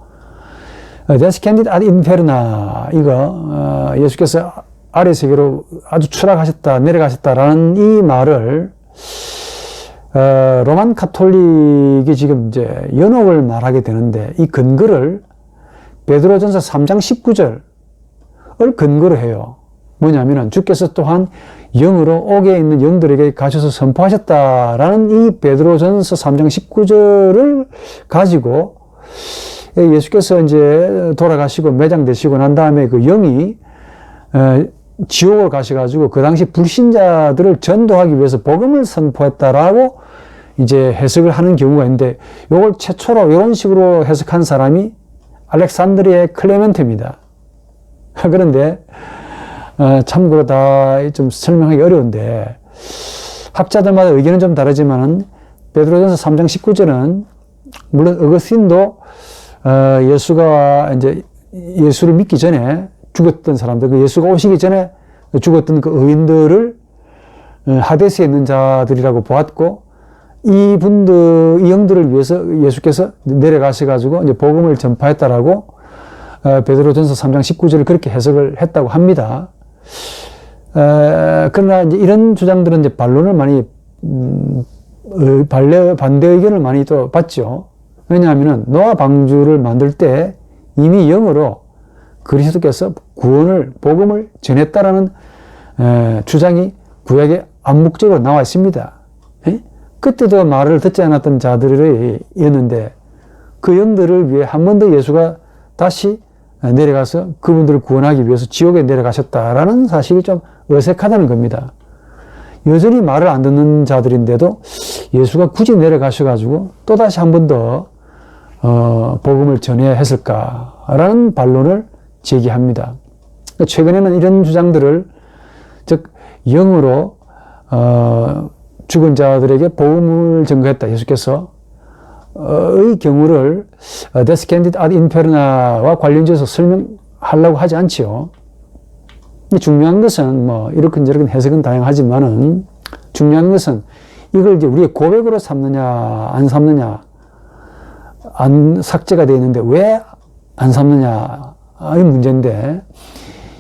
Descended ad inferna 이거 예수께서 아래 세계로 아주 추락하셨다 내려가셨다라는 이 말을 로만 카톨릭이 지금 이제 연옥을 말하게 되는데 이 근거를 베드로전서 3장 19절을 근거로 해요. 뭐냐면은 주께서 또한 영으로 옥에 있는 영들에게 가셔서 선포하셨다라는 이 베드로전서 3장 19절을 가지고 예수께서 이제 돌아가시고 매장되시고 난 다음에 그 영이 지옥으로 가셔가지고 그 당시 불신자들을 전도하기 위해서 복음을 선포했다라고 이제 해석을 하는 경우가 있는데 이걸 최초로 이런 식으로 해석한 사람이 알렉산드리아의 클레멘트입니다. 그런데 참고로 다 좀 설명하기 어려운데 학자들마다 의견은 좀 다르지만은 베드로전서 3장 19절은 물론 어거스틴도 예수가 이제 예수를 믿기 전에 죽었던 사람들, 그 예수가 오시기 전에 죽었던 그 의인들을 하데스에 있는 자들이라고 보았고 이 영들을 위해서 예수께서 내려가셔가지고 이제 복음을 전파했다라고 베드로전서 3장 19절을 그렇게 해석을 했다고 합니다. 그러나 이제 이런 주장들은 이제 반론을 많이 반대 의견을 많이 또 받죠. 왜냐하면은 노아 방주를 만들 때 이미 영으로 그리스도께서 복음을 전했다라는 주장이 구약에 암묵적으로 나와 있습니다. 그때도 말을 듣지 않았던 자들이었는데 그 영들을 위해 한 번 더 예수가 다시 내려가서 그분들을 구원하기 위해서 지옥에 내려가셨다라는 사실이 좀 어색하다는 겁니다. 여전히 말을 안 듣는 자들인데도 예수가 굳이 내려가셔가지고 또다시 한 번 더 복음을 전해야 했을까라는 반론을 제기합니다. 최근에는 이런 주장들을 즉 영으로 죽은 자들에게 복음을 전거했다. 예수께서 의 경우를 Descended ad inferna와 관련지어서 설명하려고 하지 않지요. 근데 중요한 것은 뭐 이렇게 저렇게 해석은 다양하지만은 중요한 것은 이걸 이제 우리의 고백으로 삼느냐 안 삼느냐, 안 삭제가 되어 있는데 왜 안 삼느냐 이 문제인데,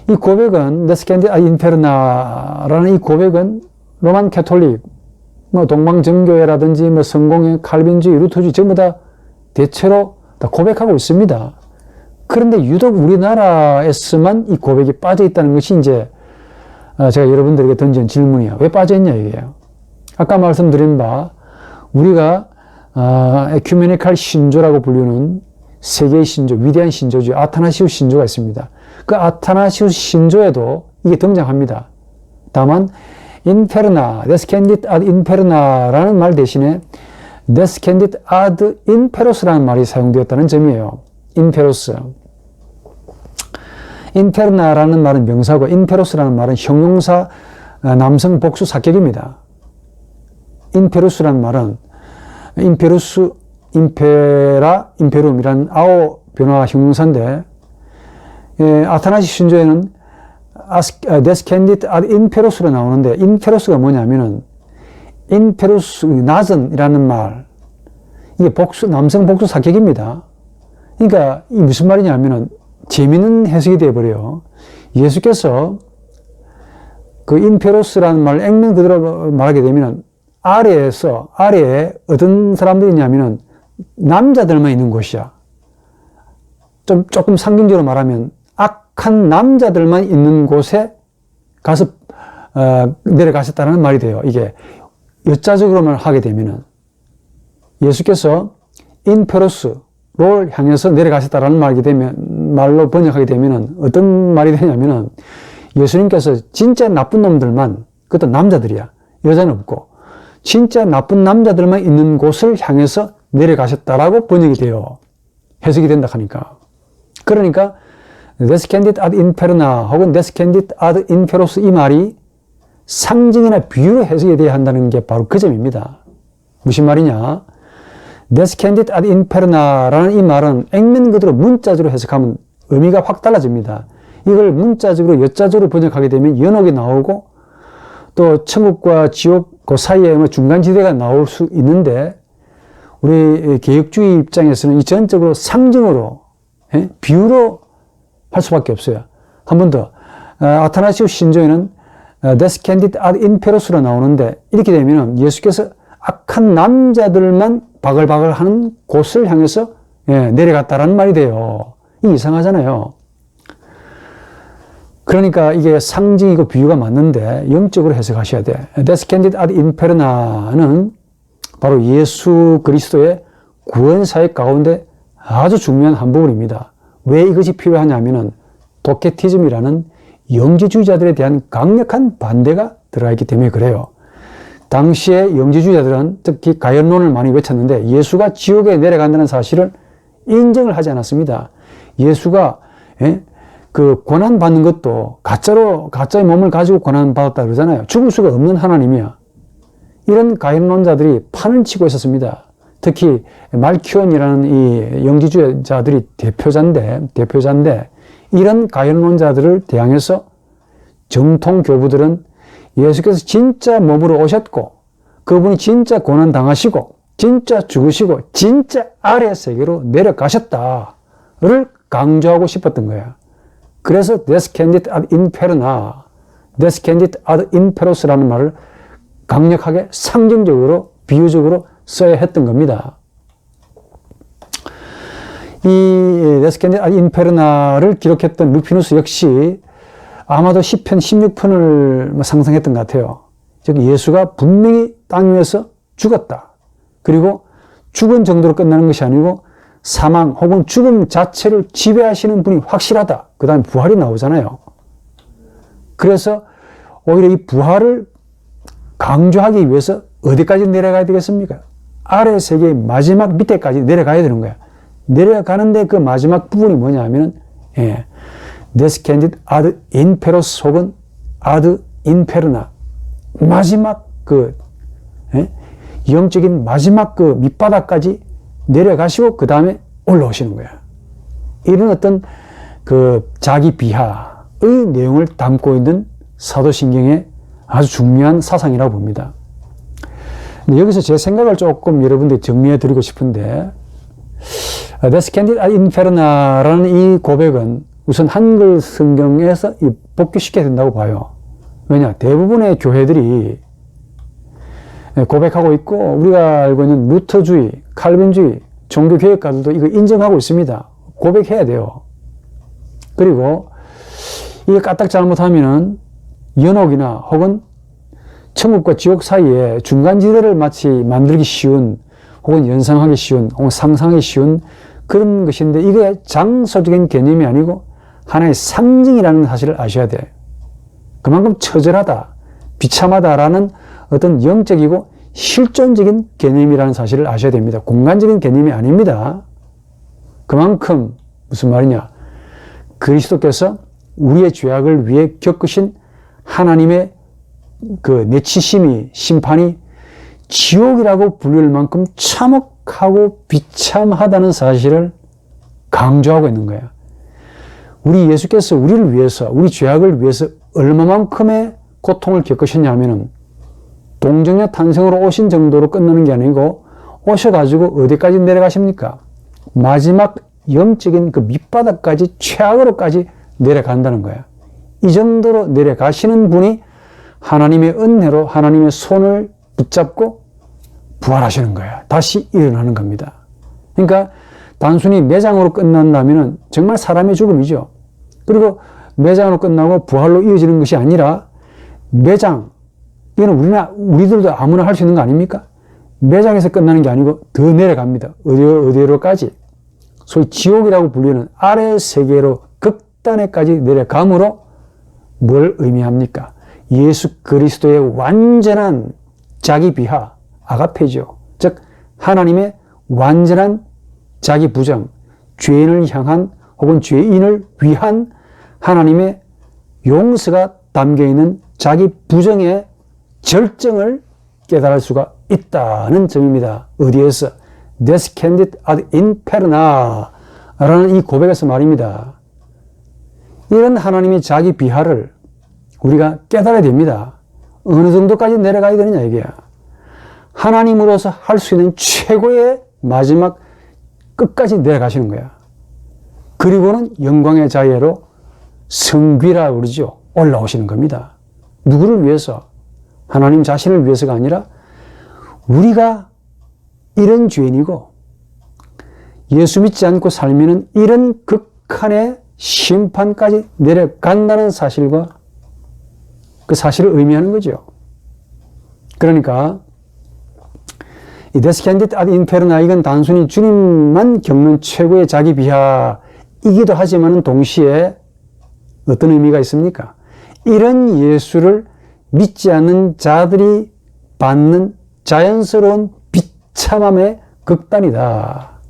이 고백은 네스캔디 아 인페르나라는 이 고백은 로만 캐톨릭, 뭐 동방정교회라든지 뭐 성공회, 칼빈주의, 루터주의 전부 다 대체로 다 고백하고 있습니다. 그런데 유독 우리나라에서만 이 고백이 빠져 있다는 것이 이제 제가 여러분들에게 던진 질문이야. 왜 빠져 있냐 이게요. 아까 말씀드린 바 우리가 에큐메니칼 신조라고 불리는 세계의 신조, 위대한 신조죠. 아타나시우스 신조가 있습니다. 그 아타나시우스 신조에도 이게 등장합니다. 다만 인페르나, 데스캔딧 아드 인페르나라는 말 대신에 데스캔딧 아드 인페로스라는 말이 사용되었다는 점이에요. 인페로스. 인페르나라는 말은 명사고 인페로스라는 말은 형용사 남성 복수 사격입니다. 인페루스라는 말은 인페루스, 인페라, 인페룸이라는 아오 변화 형용사인데, 아타나시 신조에는 데스캔딧 아드 인페로스로 나오는데, 인페로스가 뭐냐면은 인페루스, 낮은이라는 말, 이게 복수, 남성 복수 사격입니다. 그러니까 이 무슨 말이냐면은 재미있는 해석이 되어버려요. 예수께서 그 인페로스라는 말을 액면 그대로 말하게 되면은 아래에 어떤 사람들이 있냐면은 남자들만 있는 곳이야. 조금 상징적으로 말하면 악한 남자들만 있는 곳에 가서 내려가셨다는 말이 돼요. 이게 여자적으로만 하게 되면은 예수께서 인페로스를 향해서 내려가셨다라는 말로 번역하게 되면은 어떤 말이 되냐면은 예수님께서 진짜 나쁜 놈들만, 그것도 남자들이야. 여자는 없고 진짜 나쁜 남자들만 있는 곳을 향해서 내려가셨다라고 번역이 돼요. 해석이 된다 하니까. 그러니까 데스캔딧 아드 인페르나 혹은 데스캔딧 아드 인페로스 이 말이 상징이나 비유로 해석이 돼야 한다는 게 바로 그 점입니다. 무슨 말이냐? 데스캔딧 아드 인페르나라는 이 말은 액면 그대로 문자적으로 해석하면 의미가 확 달라집니다. 이걸 문자적으로 여자적으로 번역하게 되면 연옥이 나오고 또 천국과 지옥 그 사이에 뭐 중간지대가 나올 수 있는데, 우리 개혁주의 입장에서는 이 전적으로 상징으로, 비유로 할 수밖에 없어요. 한 번 더. 아타나시우스 신조에는 데스캔딧 아드 인페로스로 나오는데, 이렇게 되면 예수께서 악한 남자들만 바글바글 하는 곳을 향해서 내려갔다라는 말이 돼요. 이게 이상하잖아요. 그러니까 이게 상징이고 비유가 맞는데 영적으로 해석하셔야 돼. 데스캔딧 아드 인페르나는 바로 예수 그리스도의 구원 사역 가운데 아주 중요한 한 부분입니다. 왜 이것이 필요하냐면은 도케티즘이라는 영지주의자들에 대한 강력한 반대가 들어가 있기 때문에 그래요. 당시에 영지주의자들은 특히 가연론을 많이 외쳤는데 예수가 지옥에 내려간다는 사실을 인정을 하지 않았습니다. 예수가 그 고난 받는 것도 가짜의 몸을 가지고 고난 받았다 그러잖아요. 죽을 수가 없는 하나님이야. 이런 가연론자들이 판을 치고 있었습니다. 특히 말키온이라는 이 영지주의자들이 대표자인데 이런 가연론자들을 대항해서 정통 교부들은 예수께서 진짜 몸으로 오셨고 그분이 진짜 고난 당하시고 진짜 죽으시고 진짜 아래 세계로 내려가셨다를 강조하고 싶었던 거야. 그래서 데스캔딧 아드 인페르나, 데스캔딧 아드 인페로스라는 말을 강력하게 상징적으로 비유적으로 써야 했던 겁니다. 이 데스캔딧 아드 인페르나를 기록했던 루피누스 역시 아마도 시편 16편을 상상했던 것 같아요. 즉 예수가 분명히 땅 위에서 죽었다. 그리고 죽은 정도로 끝나는 것이 아니고 사망 혹은 죽음 자체를 지배하시는 분이 확실하다. 그 다음에 부활이 나오잖아요. 그래서 오히려 이 부활을 강조하기 위해서 어디까지 내려가야 되겠습니까? 아래 세계의 마지막 밑에까지 내려가야 되는 거야. 내려가는데 그 마지막 부분이 뭐냐 하면은 데스캔딧 아드 인페로스 혹은 아드 인페르나, 마지막 영적인 마지막 그 밑바닥까지 내려가시고 그 다음에 올라오시는 거야. 이런 어떤 그 자기 비하, 내용을 담고 있는 사도신경의 아주 중요한 사상이라고 봅니다. 근데 여기서 제 생각을 조금 여러분들이 정리해 드리고 싶은데, Descendit ad Inferna라는 이 고백은 우선 한글 성경에서 복귀시켜야 된다고 봐요. 왜냐? 대부분의 교회들이 고백하고 있고, 우리가 알고 있는 루터주의, 칼빈주의, 종교개혁가들도 이거 인정하고 있습니다. 고백해야 돼요. 그리고 이게 까딱 잘못하면은 연옥이나 혹은 천국과 지옥 사이에 중간지대를 마치 만들기 쉬운, 혹은 연상하기 쉬운, 혹은 상상하기 쉬운 그런 것인데, 이게 장소적인 개념이 아니고 하나의 상징이라는 사실을 아셔야 돼. 그만큼 처절하다, 비참하다라는 어떤 영적이고 실존적인 개념이라는 사실을 아셔야 됩니다. 공간적인 개념이 아닙니다. 그만큼 무슨 말이냐? 그리스도께서 우리의 죄악을 위해 겪으신 하나님의 그 내치심이, 심판이 지옥이라고 불릴 만큼 참혹하고 비참하다는 사실을 강조하고 있는 거야. 우리 예수께서 우리를 위해서, 우리 죄악을 위해서 얼마만큼의 고통을 겪으셨냐 하면은 동정녀 탄생으로 오신 정도로 끝나는 게 아니고, 오셔가지고 어디까지 내려가십니까? 마지막 영적인 그 밑바닥까지, 최악으로까지 내려간다는 거야. 이 정도로 내려가시는 분이 하나님의 은혜로 하나님의 손을 붙잡고 부활하시는 거야. 다시 일어나는 겁니다. 그러니까 단순히 매장으로 끝난다면 정말 사람의 죽음이죠. 그리고 매장으로 끝나고 부활로 이어지는 것이 아니라, 매장, 이거는 우리들도 아무나 할 수 있는 거 아닙니까? 매장에서 끝나는 게 아니고 더 내려갑니다. 어디로까지? 소위 지옥이라고 불리는 아래 세계로 극단에까지 내려감으로 뭘 의미합니까? 예수 그리스도의 완전한 자기 비하, 아가페죠. 즉 하나님의 완전한 자기 부정, 죄인을 향한 혹은 죄인을 위한 하나님의 용서가 담겨있는 자기 부정의 절정을 깨달을 수가 있다는 점입니다. 어디에서? Descendit ad Inferna 라는 이 고백에서 말입니다. 이런 하나님의 자기 비하를 우리가 깨달아야 됩니다. 어느 정도까지 내려가야 되느냐 이게야. 하나님으로서 할 수 있는 최고의 마지막 끝까지 내려가시는 거야. 그리고는 영광의 자리로 성귀라 그러죠. 올라오시는 겁니다. 누구를 위해서? 하나님 자신을 위해서가 아니라 우리가 이런 죄인이고 예수 믿지 않고 살면은 이런 극한의 심판까지 내려간다는 사실과 그 사실을 의미하는 거죠. 그러니까 이 Descendit ad Inferna, 이건 단순히 주님만 겪는 최고의 자기 비하이기도 하지만 동시에 어떤 의미가 있습니까? 이런 예수를 믿지 않는 자들이 받는 자연스러운 비참함의 극단이다.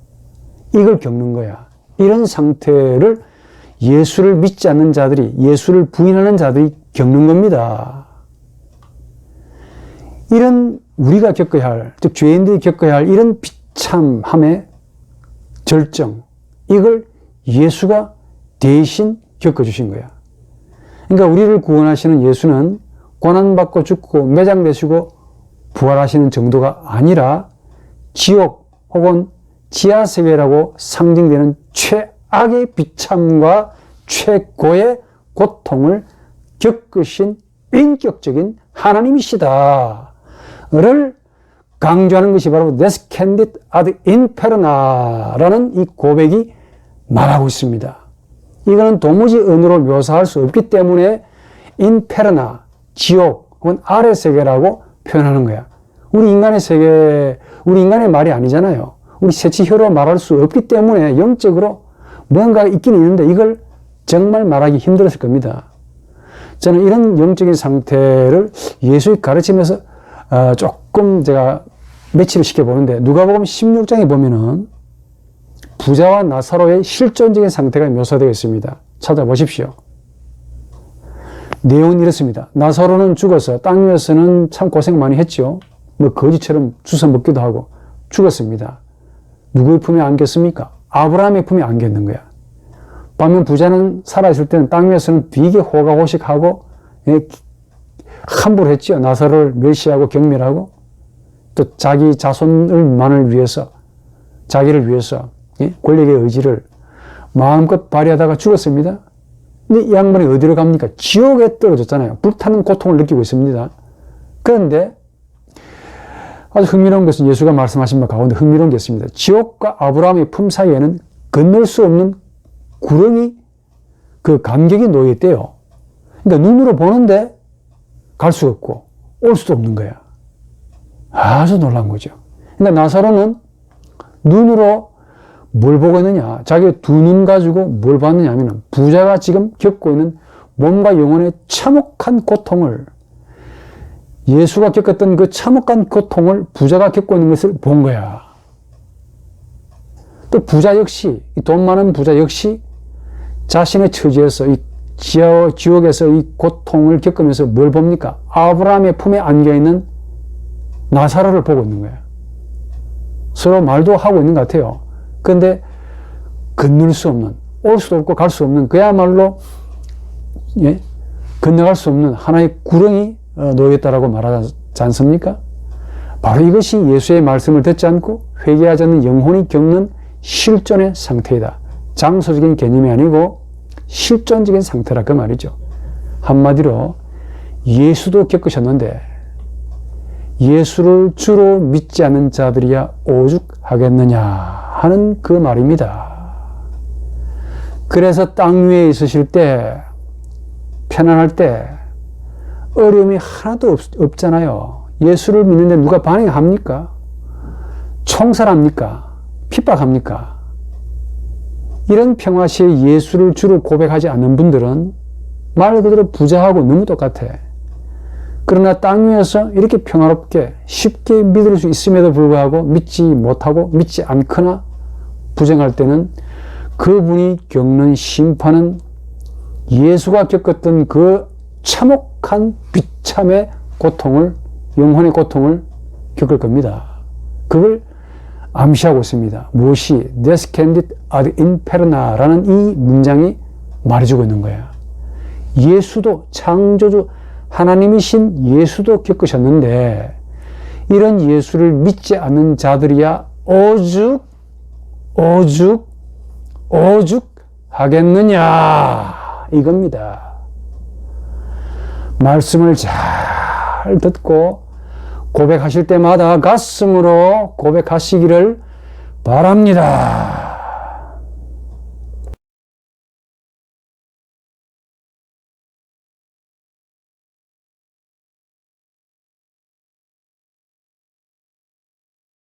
이걸 겪는 거야. 이런 상태를 예수를 믿지 않는 자들이, 예수를 부인하는 자들이 겪는 겁니다. 이런 우리가 겪어야 할, 즉 죄인들이 겪어야 할 이런 비참함의 절정, 이걸 예수가 대신 겪어주신 거야. 그러니까 우리를 구원하시는 예수는 고난받고 죽고 매장되시고 부활하시는 정도가 아니라 지옥 혹은 지하세계라고 상징되는 최악의 비참과 최고의 고통을 겪으신 인격적인 하나님이시다를 강조하는 것이 바로 Descendit ad Inferna라는 이 고백이 말하고 있습니다. 이거는 도무지 언어로 묘사할 수 없기 때문에 인페르나, 지옥 혹은 아래 세계라고 표현하는 거야. 우리 인간의 세계, 우리 인간의 말이 아니잖아요. 우리 세치혀로 말할 수 없기 때문에 영적으로 뭔가 있긴 있는데 이걸 정말 말하기 힘들었을 겁니다. 저는 이런 영적인 상태를 예수의 가르침에서 조금 제가 매치를 시켜보는데, 누가복음 16장에 보면은 부자와 나사로의 실존적인 상태가 묘사되어 있습니다. 찾아보십시오. 내용은 이렇습니다. 나사로는 죽어서 땅 위에서는 참 고생 많이 했죠. 뭐 거지처럼 주워 먹기도 하고 죽었습니다. 누구의 품에 안겼습니까? 아브라함의 품에 안겼는 거야. 반면 부자는 살아있을 때는 땅 위에서는 되게 호가호식하고 함부로 했지요. 나사로를 멸시하고 경멸하고 또 자기 자손을만을 위해서 자기를 위해서 권력의 의지를 마음껏 발휘하다가 죽었습니다. 근데 이 양반이 어디로 갑니까? 지옥에 떨어졌잖아요. 불타는 고통을 느끼고 있습니다. 그런데 아주 흥미로운 것은 예수가 말씀하신 바 가운데 흥미로운 게 있습니다. 지옥과 아브라함의 품 사이에는 건널 수 없는 구렁이 그 간격이 놓여 있대요. 그러니까 눈으로 보는데 갈 수 없고 올 수도 없는 거야. 아주 놀란 거죠. 그러니까 나사로는 눈으로 뭘 보고 있느냐? 자기 두 눈 가지고 뭘 봤느냐 하면 부자가 지금 겪고 있는 몸과 영혼의 참혹한 고통을 예수가 겪었던 그 참혹한 고통을 부자가 겪고 있는 것을 본 거야. 또 부자 역시, 돈 많은 부자 역시 자신의 처지에서 이 지옥에서 이 고통을 겪으면서 뭘 봅니까? 아브라함의 품에 안겨있는 나사로를 보고 있는 거야. 서로 말도 하고 있는 것 같아요. 그런데 건널 수 없는, 올 수도 없고 갈 수 없는 그야말로 건너갈 수 없는 하나의 구렁이 놓였다라고 말하지 않습니까? 바로 이것이 예수의 말씀을 듣지 않고 회개하지 않는 영혼이 겪는 실존의 상태이다. 장소적인 개념이 아니고 실존적인 상태라 그 말이죠. 한마디로 예수도 겪으셨는데 예수를 주로 믿지 않는 자들이야 오죽하겠느냐 하는 그 말입니다. 그래서 땅 위에 있으실 때 편안할 때 어려움이 하나도 없잖아요. 예수를 믿는데 누가 반응합니까? 총살합니까? 핍박합니까? 이런 평화 시에 예수를 주로 고백하지 않는 분들은 말 그대로 부자하고 너무 똑같아. 그러나 땅 위에서 이렇게 평화롭게 쉽게 믿을 수 있음에도 불구하고 믿지 못하고 믿지 않거나 부정할 때는 그분이 겪는 심판은 예수가 겪었던 그 참혹한 비참의 고통을, 영혼의 고통을 겪을 겁니다. 그걸 암시하고 있습니다. 무엇이 descendit ad inferna라는 이 문장이 말해주고 있는 거야. 예수도 창조주 하나님이신 예수도 겪으셨는데 이런 예수를 믿지 않는 자들이야 오죽 하겠느냐 이겁니다. 말씀을 잘 듣고 고백하실 때마다 가슴으로 고백하시기를 바랍니다.